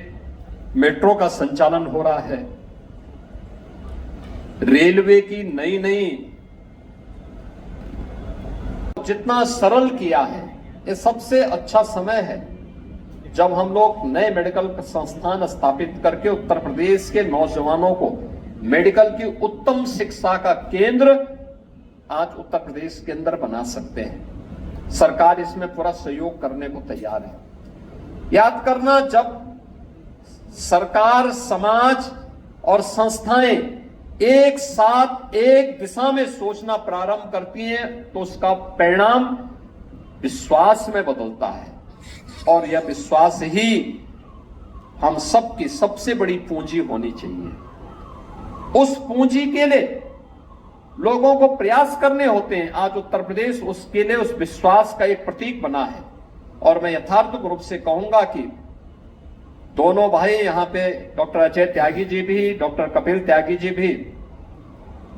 Speaker 12: मेट्रो का संचालन हो रहा है, रेलवे की नई नई जितना सरल किया है। ये सबसे अच्छा समय है जब हम लोग नए मेडिकल संस्थान स्थापित करके उत्तर प्रदेश के नौजवानों को मेडिकल की उत्तम शिक्षा का केंद्र आज उत्तर प्रदेश के अंदर बना सकते हैं। सरकार इसमें पूरा सहयोग करने को तैयार है। याद करना, जब सरकार, समाज और संस्थाएं एक साथ एक दिशा में सोचना प्रारंभ करती हैं तो उसका परिणाम विश्वास में बदलता है और यह विश्वास ही हम सबकी सबसे बड़ी पूंजी होनी चाहिए। उस पूंजी के लिए लोगों को प्रयास करने होते हैं। आज उत्तर प्रदेश उसके लिए उस विश्वास का एक प्रतीक बना है और मैं यथार्थ ग्रुप से कहूंगा कि दोनों भाई यहां पे डॉक्टर अजय त्यागी जी भी, डॉक्टर कपिल त्यागी जी भी,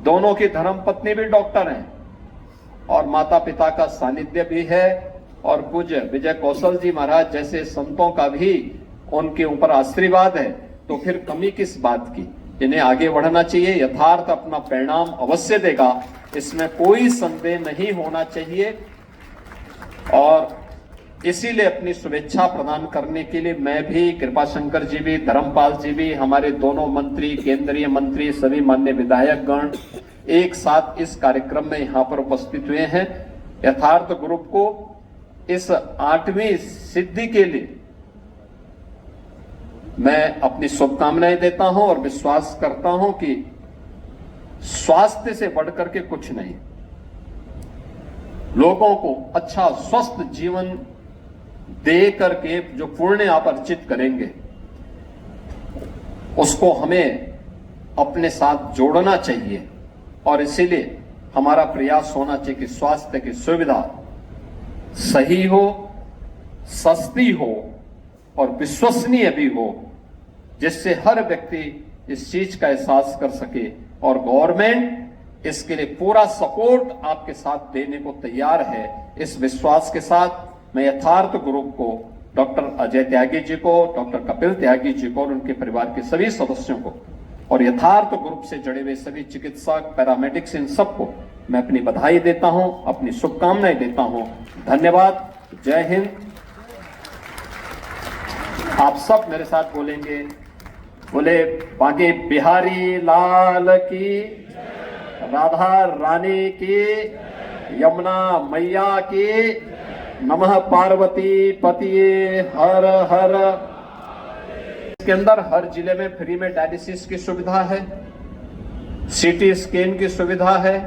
Speaker 12: दोनों की धर्मपत्नी भी डॉक्टर हैं और माता पिता का सानिध्य भी है और पूज्य विजय कौशल जी महाराज जैसे संतों का भी उनके ऊपर आशीर्वाद है। तो फिर कमी किस बात की? इन्हें आगे बढ़ना चाहिए। यथार्थ अपना परिणाम अवश्य देगा, इसमें कोई संदेह नहीं होना चाहिए। और इसीलिए अपनी शुभेच्छा प्रदान करने के लिए मैं भी, कृपाशंकर जी भी, धर्मपाल जी भी, हमारे दोनों मंत्री, केंद्रीय मंत्री, सभी मान्य विधायक गण एक साथ इस कार्यक्रम में यहां पर उपस्थित हुए हैं। यथार्थ ग्रुप को इस 8वीं सिद्धि के लिए मैं अपनी शुभकामनाएं देता हूं और विश्वास करता हूं कि स्वास्थ्य से बढ़कर के कुछ नहीं, लोगों को अच्छा स्वस्थ जीवन दे करके जो पुण्य आप अर्जित करेंगे उसको हमें अपने साथ जोड़ना चाहिए। और इसीलिए हमारा प्रयास होना चाहिए कि स्वास्थ्य की सुविधा सही हो, सस्ती हो और विश्वसनीय भी हो, जिससे हर व्यक्ति इस चीज का एहसास कर सके। और गवर्नमेंट इसके लिए पूरा सपोर्ट आपके साथ देने को तैयार है। इस विश्वास के साथ मैं यथार्थ ग्रुप को, डॉक्टर अजय त्यागी जी को, डॉक्टर कपिल त्यागी जी को और उनके परिवार के सभी सदस्यों को और यथार्थ ग्रुप से जुड़े हुए सभी चिकित्सक, पैरामेडिक्स, इन सबको मैं अपनी बधाई देता हूं, अपनी शुभकामनाएं देता हूं। धन्यवाद। जय हिंद। आप सब मेरे साथ बोलेंगे, बोले बांके बिहारी लाल की, राधा रानी की, यमुना मैया की, नमः पार्वती पतिये हर हर। इसके अंदर हर जिले में फ्री में डायलिसिस की सुविधा है, सीटी स्कैन की सुविधा है,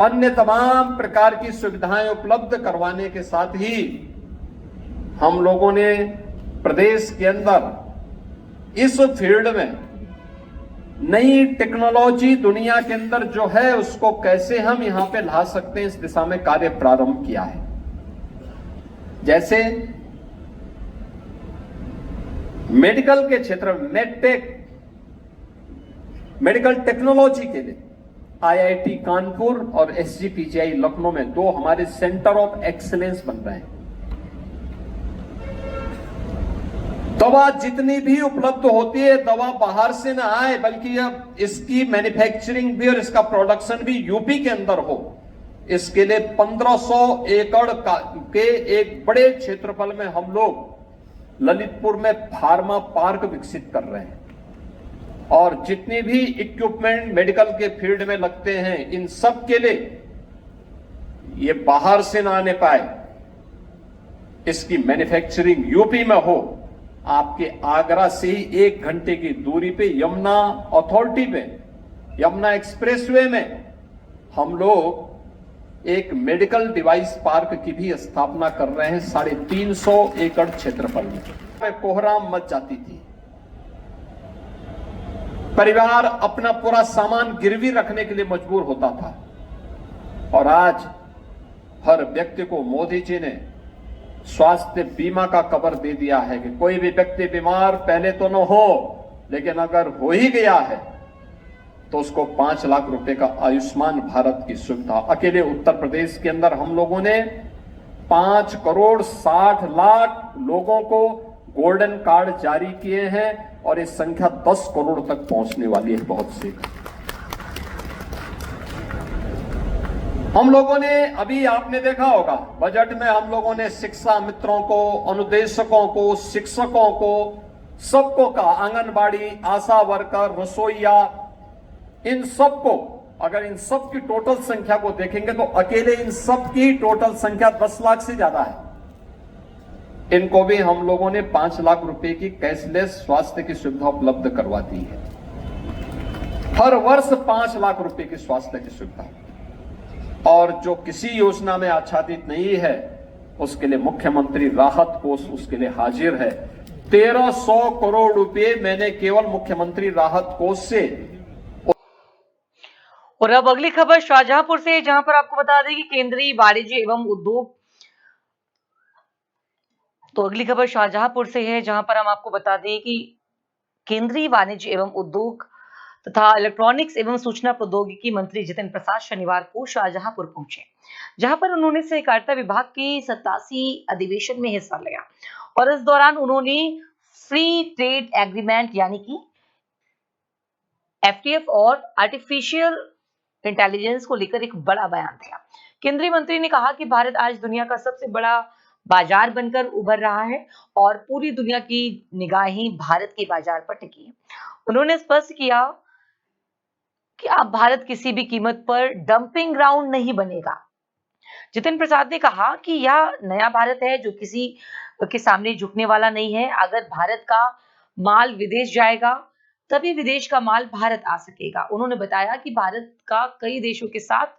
Speaker 12: अन्य तमाम प्रकार की सुविधाएं उपलब्ध करवाने के साथ ही हम लोगों ने प्रदेश के अंदर इस फील्ड में नई टेक्नोलॉजी दुनिया के अंदर जो है उसको कैसे हम यहां पे ला सकते हैं, इस दिशा में कार्य प्रारंभ किया है। जैसे मेडिकल के क्षेत्र में मेडटेक, मेडिकल टेक्नोलॉजी के लिए आईआईटी कानपुर और एसजीपीजीआई लखनऊ में 2 हमारे सेंटर ऑफ एक्सीलेंस बन रहे हैं। दवा जितनी भी उपलब्ध होती है, दवा बाहर से ना आए, बल्कि अब इसकी मैन्युफैक्चरिंग भी और इसका प्रोडक्शन भी यूपी के अंदर हो, इसके लिए 1500 एकड़ के एक बड़े क्षेत्रफल में हम लोग ललितपुर में फार्मा पार्क विकसित कर रहे हैं। और जितनी भी इक्विपमेंट मेडिकल के फील्ड में लगते हैं, इन सब के लिए ये बाहर से ना आने पाए, इसकी मैन्युफैक्चरिंग यूपी में हो। आपके आगरा से ही 1 घंटे की दूरी पे यमुना अथॉरिटी पे, यमुना एक्सप्रेसवे में हम लोग एक मेडिकल डिवाइस पार्क की भी स्थापना कर रहे हैं 350 एकड़ क्षेत्रफल में। कोहराम मच जाती थी, परिवार अपना पूरा सामान गिरवी रखने के लिए मजबूर होता था, और आज हर व्यक्ति को मोदी जी ने स्वास्थ्य बीमा का कवर दे दिया है कि कोई भी व्यक्ति बीमार पहले तो न हो, लेकिन अगर हो ही गया है तो उसको 5 लाख रुपए का आयुष्मान भारत की सुविधा। अकेले उत्तर प्रदेश के अंदर हम लोगों ने 5 करोड़ 60 लाख लोगों को गोल्डन कार्ड जारी किए हैं, और ये संख्या 10 करोड़ तक पहुंचने वाली है बहुत शीघ्र। हम लोगों ने अभी आपने देखा होगा बजट में हम लोगों ने शिक्षा मित्रों को, अनुदेशकों को, शिक्षकों को, सबको का, आंगनबाड़ी, आशा वर्कर, रसोईया, इन सबको, अगर इन सब की टोटल संख्या को देखेंगे तो अकेले इन सब की टोटल संख्या 10 लाख से ज्यादा है। इनको भी हम लोगों ने 5 लाख रुपए की कैशलेस स्वास्थ्य की सुविधा उपलब्ध करवा दी है। हर वर्ष 5 लाख रुपए की स्वास्थ्य की सुविधा। और जो किसी योजना में आच्छादित नहीं है उसके लिए मुख्यमंत्री राहत कोष उसके लिए हाजिर है। 1300 करोड़ रुपए मैंने केवल मुख्यमंत्री राहत कोष से।
Speaker 1: और अब अगली खबर शाहजहांपुर से, जहां पर आपको बता दें कि केंद्रीय वाणिज्य एवं उद्योग, तो अगली खबर शाहजहांपुर से है, जहां पर हम आपको बता दें कि केंद्रीय वाणिज्य एवं उद्योग तथा इलेक्ट्रॉनिक्स एवं सूचना प्रौद्योगिकी मंत्री जितिन प्रसाद शनिवार को शाहजहांपुर पहुंचे, जहां पर उन्होंने सहकारिता विभाग की 87 अधिवेशन में हिस्सा लिया। और इस दौरान उन्होंने फ्री ट्रेड एग्रीमेंट यानी कि एफटीएफ और आर्टिफिशियल इंटेलिजेंस को लेकर एक बड़ा बयान दिया। केंद्रीय मंत्री ने कहा कि भारत आज दुनिया का सबसे बड़ा बाजार बनकर उभर रहा है और पूरी दुनिया की निगाहें भारत के बाजार पर टिकी है। उन्होंने स्पष्ट किया कि अब भारत किसी भी कीमत पर डंपिंग ग्राउंड नहीं बनेगा। जितिन प्रसाद ने कहा कि यह नया भारत है जो किसी के सामने झुकने वाला नहीं है। अगर भारत का माल विदेश जाएगा तभी विदेश का माल भारत आ सकेगा। उन्होंने बताया कि भारत का कई देशों के साथ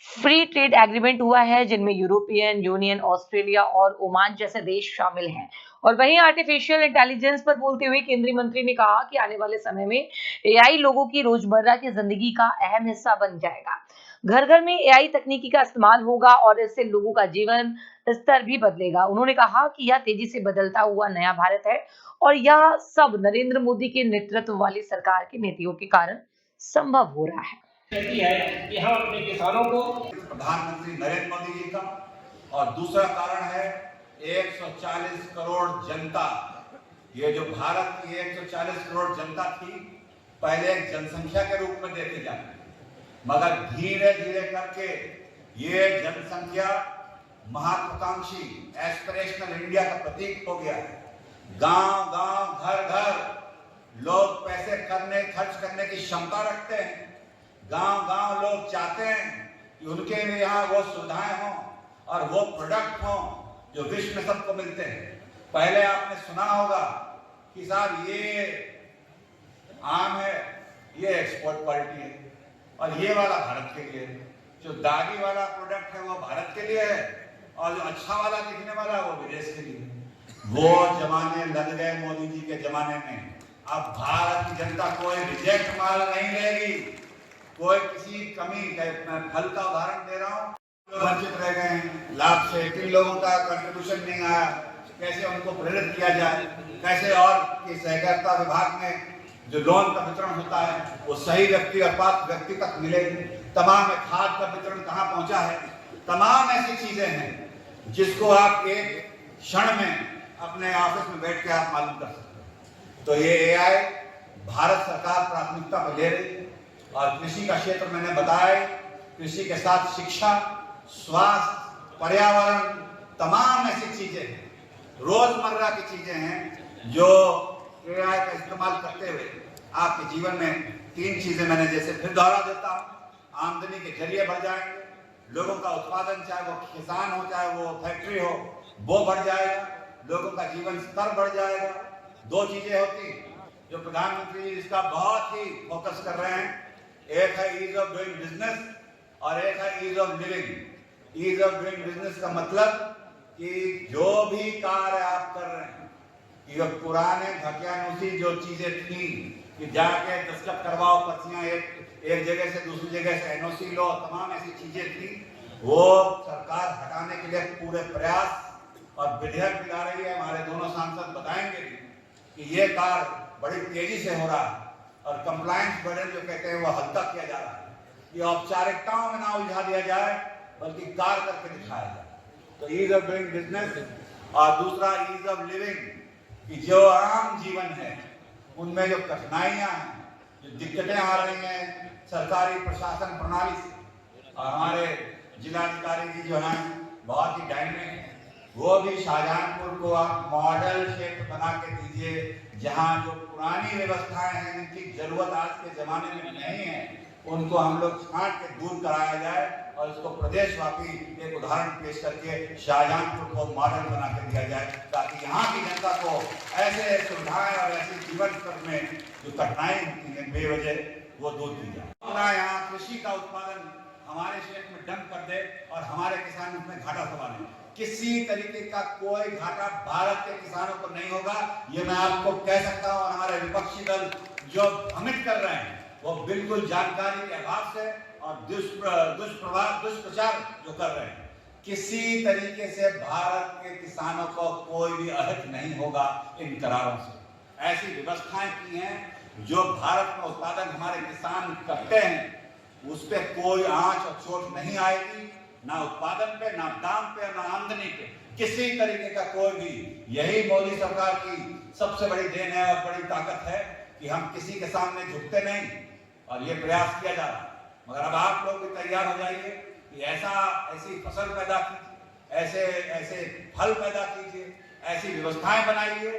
Speaker 1: फ्री ट्रेड एग्रीमेंट हुआ है, जिनमें यूरोपियन यूनियन, ऑस्ट्रेलिया और ओमान जैसे देश शामिल हैं। और वहीं आर्टिफिशियल इंटेलिजेंस पर बोलते हुए केंद्रीय मंत्री ने कहा कि आने वाले समय में एआई लोगों की रोजमर्रा की जिंदगी का अहम हिस्सा बन जाएगा। घर घर में एआई तकनीकी का इस्तेमाल होगा और इससे लोगों का जीवन स्तर भी बदलेगा। उन्होंने कहा कि यह तेजी से बदलता हुआ नया भारत है और यह सब नरेंद्र मोदी के नेतृत्व वाली सरकार की नीतियों के कारण संभव हो रहा है।
Speaker 13: है कि हम अपने किसानों को प्रधानमंत्री नरेंद्र मोदी जी का और दूसरा कारण है 140 करोड़ जनता। ये जो भारत की 140 करोड़ जनता थी, पहले एक जनसंख्या के रूप में देखी जाती, मगर धीरे धीरे करके ये जनसंख्या महत्वाकांक्षी एस्पिरेशनल इंडिया का प्रतीक हो गया है। गांव गांव घर घर लोग पैसे खर्च करने की क्षमता रखते हैं। गांव गांव लोग चाहते हैं कि उनके लिए यहाँ वो सुविधाएं हों और वो प्रोडक्ट हों जो विश्व में सबको मिलते हैं। पहले आपने सुना होगा कि साहब ये आम है, ये एक्सपोर्ट क्वालिटी है, और ये वाला भारत के लिए है। जो दागी वाला प्रोडक्ट है वो भारत के लिए है, और जो अच्छा वाला दिखने वाला वो विदेश के लिए। वो जमाने लग गए मोदी जी के जमाने में। अब भारत की जनता कोई रिजेक्ट माल नहीं लेगी, कोई किसी कमी। मैं फल का उदाहरण दे रहा हूँ, लोग वंचित रह गए हैं लाभ से, किन लोगों का कंट्रीब्यूशन नहीं आया, कैसे उनको प्रेरित किया जाए, कैसे और कि सहकारिता विभाग में जो लोन का वितरण होता है वो सही व्यक्ति और पात्र व्यक्ति तक मिले। तमाम खाद का वितरण कहाँ पहुंचा है, तमाम ऐसी चीजें हैं जिसको आप एक क्षण में अपने ऑफिस में बैठ के आप मालूम कर सकते हैं। तो ये एआई भारत सरकार प्राथमिकता पर ले रही है, और कृषि का क्षेत्र मैंने बताया, कृषि के साथ शिक्षा, स्वास्थ्य, पर्यावरण, तमाम ऐसी चीजें हैं, रोजमर्रा की चीजें हैं जो एआई का इस्तेमाल करते हुए आपके जीवन में 3 चीजें मैंने जैसे फिर दोहरा देता हूँ। आमदनी के जरिए बढ़ जाएंगे, लोगों का उत्पादन, चाहे वो किसान हो चाहे वो फैक्ट्री हो, वो बढ़ जाएगा, लोगों का जीवन स्तर बढ़ जाएगा। 2 चीजें होती जो प्रधानमंत्री जी इसका बहुत ही फोकस कर रहे हैं, एक है ईज ऑफ डूइंग बिजनेस और एक है ease of living. Ease of doing business का मतलब कि जो भी कार्य आप कर रहे हैं, ये पुराने घटियानुसी जो चीजें थी कि जाके दस्तखत करवाओ पर्चियां, एक जगह से दूसरी जगह से एनओसी लो, तमाम ऐसी चीजें थी, वो सरकार हटाने के लिए पूरे प्रयास और विधेयक भी ला रही है। हमारे दोनों सांसद बताएंगे कि ये कार्य बड़ी तेजी से हो रहा है, और कंप्लायंस बर्डन जो कहते हैं वो हल्का किया जा रहा है। ये औपचारिकताओं में ना उलझा दिया जाए, बल्कि कार्य करके दिखाया जाए। तो ईज ऑफ डूइंग बिजनेस, और दूसरा ईज ऑफ लिविंग, कि जो आम जीवन है उनमें जो कठिनाइयां हैं, जो दिक्कतें आ रही हैं सरकारी प्रशासन प्रणाली से, और हमारे जिलाधिकारी जी जो हैं बहुत ही डायनेमिक हैं, वो भी शाहजहांपुर को आप मॉडल क्षेत्र बना के दीजिए, जहाँ जो पुरानी व्यवस्थाएं हैं जिनकी जरूरत आज के जमाने में नहीं है, उनको हम लोग छांट के दूर कराया जाए, और इसको प्रदेशव्यापी एक उदाहरण पेश करके शाहजहांपुर को मॉडल बना के दिया जाए, ताकि यहाँ की जनता को ऐसे सुविधाएं और ऐसे जीवन स्तर में जो कठिनाई होती है बेवजह, वो दूर की जाए। पूरा यहाँ कृषि का उत्पादन हमारे क्षेत्र में डंप कर दे और हमारे किसान उसमें घाटा संभाले। किसी तरीके का कोई घाटा भारत के किसानों को नहीं होगा, ये मैं आपको कह सकता हूँ। और हमारे विपक्षी दल जो भ्रमित कर रहे हैं वो बिल्कुल जानकारी के अभाव से और दुष्प्रचार जो कर रहे हैं। किसी तरीके से भारत के किसानों को कोई भी अहित नहीं होगा इन करारों से। ऐसी व्यवस्थाएं की हैं जो भारत में उत्पादन हमारे किसान करते हैं, उस पर कोई आंच और चोट नहीं आएगी, ना उत्पादन पे, ना दाम पे, ना आमदनी पे, किसी तरीके का कोई भी। यही मोदी सरकार की सबसे बड़ी देन है और बड़ी ताकत है कि हम किसी के सामने झुकते नहीं, और ये प्रयास किया जा रहा है। मगर अब आप लोग भी तैयार हो जाइए कि ऐसी फसल पैदा कीजिए, ऐसे फल पैदा कीजिए, ऐसी व्यवस्थाएं बनाइए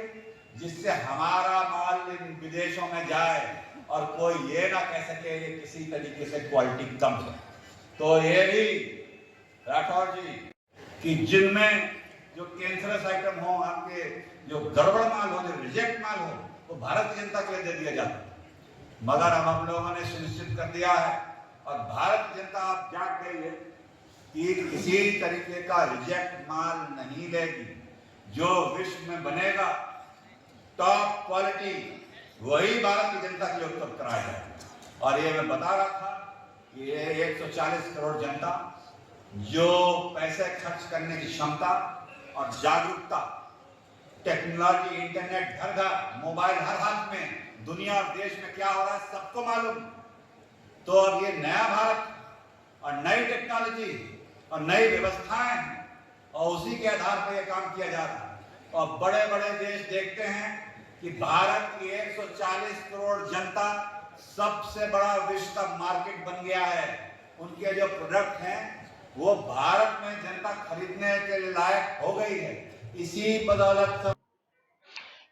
Speaker 13: जिससे हमारा माल विदेशों में जाए और कोई ये ना कह सके ये किसी तरीके से क्वालिटी कम है। तो ये भी राठौर जी कि जिनमें जो कैंसरस आइटम हो, आपके जो गड़बड़ माल हो, जो रिजेक्ट माल हो, वो भारत की जनता के लिए दे दिया जाता है। मगर अब हम लोगों ने सुनिश्चित कर दिया है और भारत की जनता आप जाग गई है कि किसी तरीके का रिजेक्ट माल नहीं लेगी। जो विश्व में बनेगा टॉप क्वालिटी, वही भारत की जनता के लिए उपलब्ध कराया जाए। और ये मैं बता रहा था कि ये 140 करोड़ जनता जो पैसे खर्च करने की क्षमता और जागरूकता, टेक्नोलॉजी, इंटरनेट घर घर, मोबाइल हर हाथ में, दुनिया और देश में क्या हो रहा है सबको मालूम। तो अब ये नया भारत और नई टेक्नोलॉजी और नई व्यवस्थाएं और उसी के आधार पर यह काम किया जा रहा है। और बड़े बड़े देश देखते हैं कि भारत की 140 करोड़ जनता सबसे बड़ा विश्व का मार्केट बन गया है। उनके जो प्रोडक्ट हैं वो भारत में जनता खरीदने के लायक हो गई है। इसी बदौलत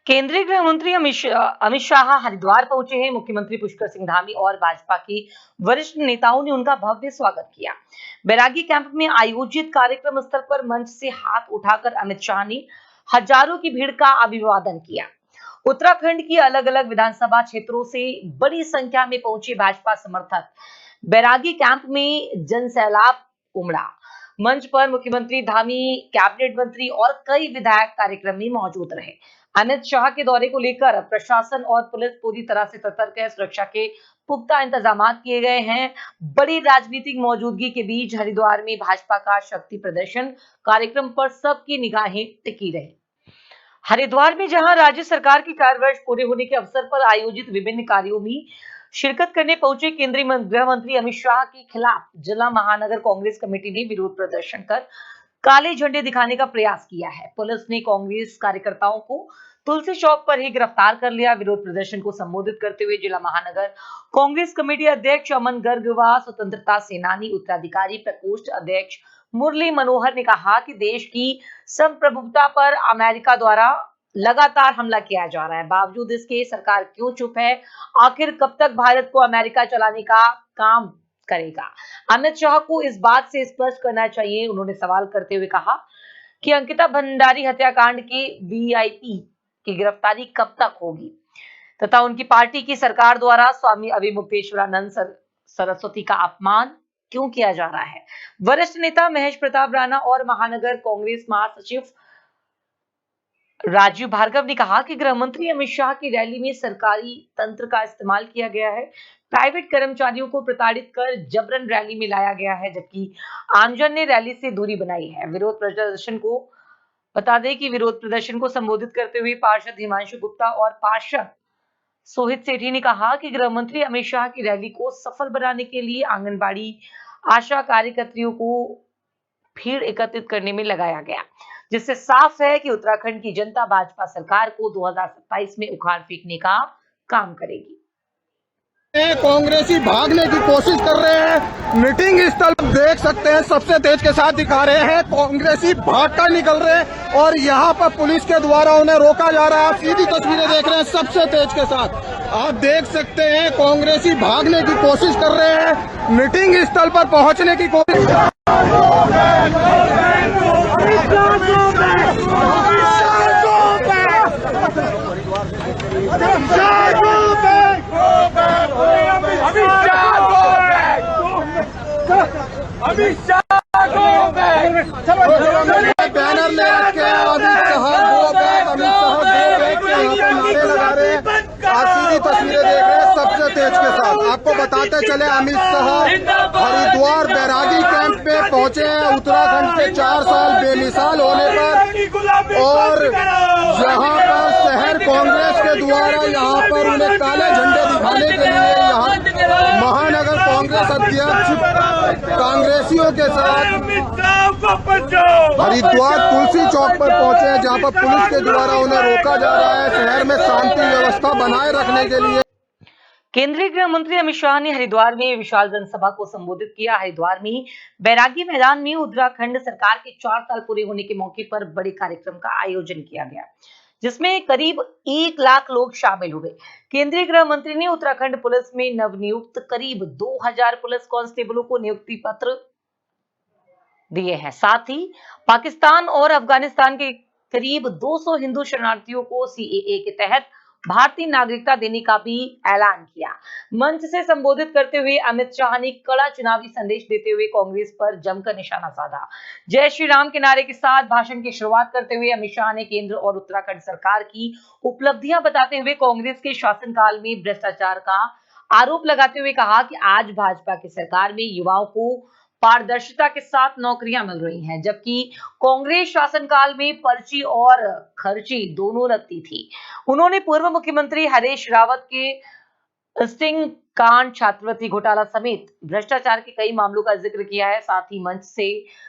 Speaker 1: केंद्रीय गृह मंत्री अमित शाह हरिद्वार पहुंचे हैं। मुख्यमंत्री पुष्कर सिंह धामी और भाजपा की वरिष्ठ नेताओं ने उनका भव्य स्वागत किया। बैरागी कैंप में आयोजित कार्यक्रम स्थल पर मंच से हाथ उठाकर अमित शाह ने हजारों की भीड़ का अभिवादन किया। उत्तराखंड की अलग अलग विधानसभा क्षेत्रों से बड़ी संख्या में पहुंचे भाजपा समर्थक बैरागी कैंप में जनसैलाब उमड़ा। मंच पर मुख्यमंत्री धामी, कैबिनेट मंत्री और कई विधायक कार्यक्रम में मौजूद रहे। अमित शाह के दौरे को लेकर प्रशासन और पुलिस पूरी तरह से सतर्क है। सुरक्षा के पुख्ता इंतजाम किए गए हैं। बड़ी राजनीतिक मौजूदगी के बीच हरिद्वार में भाजपा का शक्ति प्रदर्शन कार्यक्रम पर सबकी निगाहें टिकी रही। हरिद्वार में जहां राज्य सरकार के 4 वर्ष पूरे होने के अवसर पर आयोजित विभिन्न कार्यों में शिरकत करने पहुंचे केंद्रीय गृह मंत्री अमित शाह के खिलाफ जिला महानगर कांग्रेस कमेटी ने विरोध प्रदर्शन कर काले झंडे दिखाने का प्रयास किया है। पुलिस ने कांग्रेस कार्यकर्ताओं को तुलसी चौक पर ही गिरफ्तार कर लिया। विरोध प्रदर्शन को संबोधित करते हुए जिला महानगर कांग्रेस कमेटी अध्यक्ष अमन गर्ग व स्वतंत्रता सेनानी उत्तराधिकारी प्रकोष्ठ अध्यक्ष मुरली मनोहर ने कहा कि देश की संप्रभुता पर अमेरिका द्वारा लगातार हमला किया जा रहा है, बावजूद इसके सरकार क्यों चुप है? आखिर कब तक भारत को अमेरिका चलाने का काम करेगा? अमित शाह को इस बात से स्पष्ट करना चाहिए। उन्होंने सवाल करते हुए कहा कि अंकिता भंडारी हत्याकांड के वीआईपी की गिरफ्तारी कब तक होगी तथा उनकी पार्टी की सरकार द्वारा स्वामी अभिमुक्तेश्वरानंद सरस्वती का अपमान क्यों किया जा रहा है। वरिष्ठ नेता महेश प्रताप राणा और महानगर कांग्रेस महासचिव राजीव भार्गव ने कहा कि गृह मंत्री अमित शाह की रैली में सरकारी तंत्र का इस्तेमाल किया गया है। प्राइवेट कर्मचारियों को प्रताड़ित कर जबरन रैली में लाया गया है, जबकि आमजन ने रैली से दूरी बनाई है। विरोध प्रदर्शन को संबोधित करते हुए पार्षद हिमांशु गुप्ता और पार्षद सोहित सेठी ने कहा कि गृह मंत्री अमित शाह की रैली को सफल बनाने के लिए आंगनबाड़ी आशा कार्यकर्तियों को भीड़ एकत्रित करने में लगाया गया, जिससे साफ है कि उत्तराखंड की जनता भाजपा सरकार को 2027 में उखाड़ फेंकने का काम करेगी।
Speaker 14: कांग्रेसी भागने की कोशिश कर रहे हैं। मीटिंग स्थल देख सकते हैं, सबसे तेज के साथ दिखा रहे हैं। कांग्रेसी भागकर निकल रहे हैं और यहाँ पर पुलिस के द्वारा उन्हें रोका जा रहा है। आप सीधी तस्वीरें देख रहे हैं सबसे तेज के साथ। आप देख सकते हैं कांग्रेसी भागने की कोशिश कर रहे हैं, मीटिंग स्थल पर पहुँचने की कोशिश बैनर ले रखे हैं Amit Shah go back, Amit Shah go back के यहाँ पर नारे लगा रहे हैं। आप सीधी तस्वीरें देख रहे हैं सबसे तेज के साथ। आपको बताते चले अमित शाह हरिद्वार बैरागी कैंप पे पहुंचे हैं उत्तराखंड के 4 साल बेमिसाल होने पर, और यहाँ पर शहर कांग्रेस के द्वारा यहाँ पर उन्हें काले झंडे दिखाने के लिए यहाँ महानगर कांग्रेस अध्यक्ष कांग्रेसियों के साथ हरिद्वार तुलसी चौक पर पहुंचे हैं, जहां पर पुलिस के द्वारा उन्हें रोका जा रहा है शहर में शांति व्यवस्था बनाए रखने के लिए।
Speaker 1: केंद्रीय गृह मंत्री अमित शाह ने हरिद्वार में विशाल जनसभा को संबोधित किया। हरिद्वार में बैरागी मैदान में उत्तराखंड सरकार के 4 साल पूरे होने के मौके पर बड़े कार्यक्रम का आयोजन किया गया, जिसमें करीब 1 लाख लोग शामिल हुए। केंद्रीय गृह मंत्री ने उत्तराखंड पुलिस में नवनियुक्त करीब 2000 पुलिस कांस्टेबलों को नियुक्ति पत्र दिए हैं। साथ ही पाकिस्तान और अफगानिस्तान के करीब 200 हिंदू शरणार्थियों को सीएए के तहत भारतीय नागरिकता देने का भी ऐलान किया। मंच से संबोधित करते हुए अमित शाह ने कड़ा चुनावी संदेश देते हुए कांग्रेस पर जमकर निशाना साधा। जय श्री राम के नारे के साथ भाषण की शुरुआत करते हुए अमित शाह ने केंद्र और उत्तराखंड सरकार की उपलब्धियां बताते हुए कांग्रेस के शासनकाल में भ्रष्टाचार का आरोप लगाते हुए कहा कि आज भाजपा की सरकार में युवाओं को पारदर्शिता के साथ नौकरियां मिल रही हैं, जबकि कांग्रेस शासनकाल में पर्ची और खर्ची दोनों लगती थी। उन्होंने पूर्व मुख्यमंत्री हरीश रावत के स्टिंग कांड, छात्रवृत्ति घोटाला समेत भ्रष्टाचार के कई मामलों का जिक्र किया है। साथ ही मंच से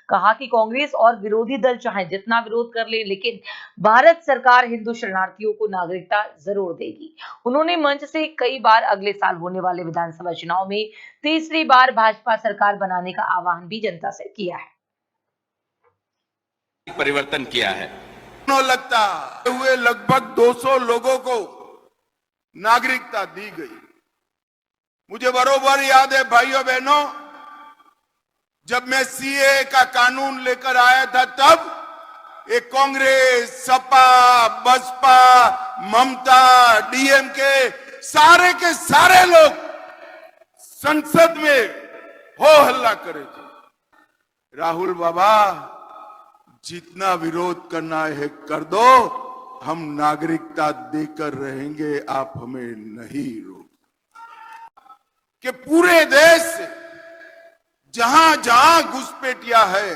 Speaker 1: कहा कि कांग्रेस और विरोधी दल चाहे जितना विरोध कर ले, लेकिन भारत सरकार हिंदू शरणार्थियों को नागरिकता जरूर देगी। उन्होंने मंच से कई बार अगले साल होने वाले विधानसभा चुनाव में तीसरी बार भाजपा सरकार बनाने का आह्वान भी जनता से किया है।
Speaker 13: परिवर्तन किया है। लगता हुए लगभग 200 लोगों को नागरिकता दी गई। मुझे बरोबर याद है भाइयों बहनों, जब मैं सीए का कानून लेकर आया था तब एक कांग्रेस, सपा, बसपा, ममता, डीएमके सारे के सारे लोग संसद में हो हल्ला करे थे। राहुल बाबा, जितना विरोध करना है कर दो, हम नागरिकता देकर रहेंगे, आप हमें नहीं रोक। कि पूरे देश से जहां जहां घुसपैठिया है,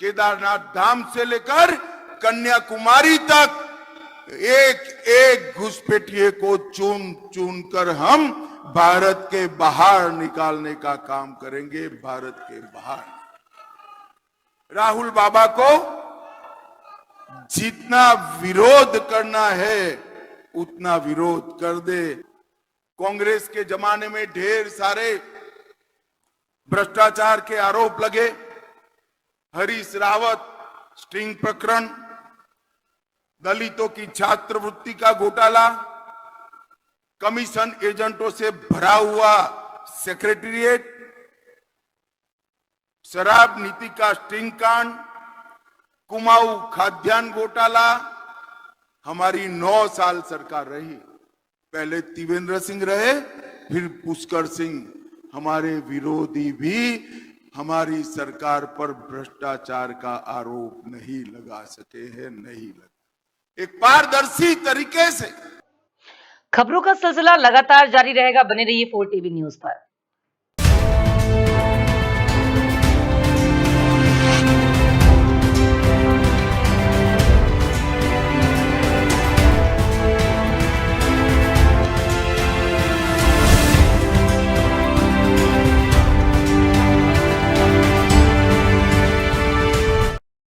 Speaker 13: केदारनाथ धाम से लेकर कन्याकुमारी तक, एक एक घुसपैठिए को चुन चुन कर हम भारत के बाहर निकालने का काम करेंगे। भारत के बाहर राहुल बाबा को जितना विरोध करना है उतना विरोध कर दे। कांग्रेस के जमाने में ढेर सारे भ्रष्टाचार के आरोप लगे। हरीश रावत स्टिंग प्रकरण, दलितों की छात्रवृत्ति का घोटाला, कमीशन एजेंटों से भरा हुआ सेक्रेटेरिएट, शराब नीति का स्टिंग कांड, कुमाऊं खाद्यान्न घोटाला। हमारी 9 साल सरकार रही। पहले त्रिवेंद्र सिंह रहे, फिर पुष्कर सिंह। हमारे विरोधी भी हमारी सरकार पर भ्रष्टाचार का आरोप नहीं लगा सके हैं, नहीं लगा। एक पारदर्शी तरीके से
Speaker 1: खबरों का सिलसिला लगातार जारी रहेगा। बने रहिए 4 टीवी न्यूज पर।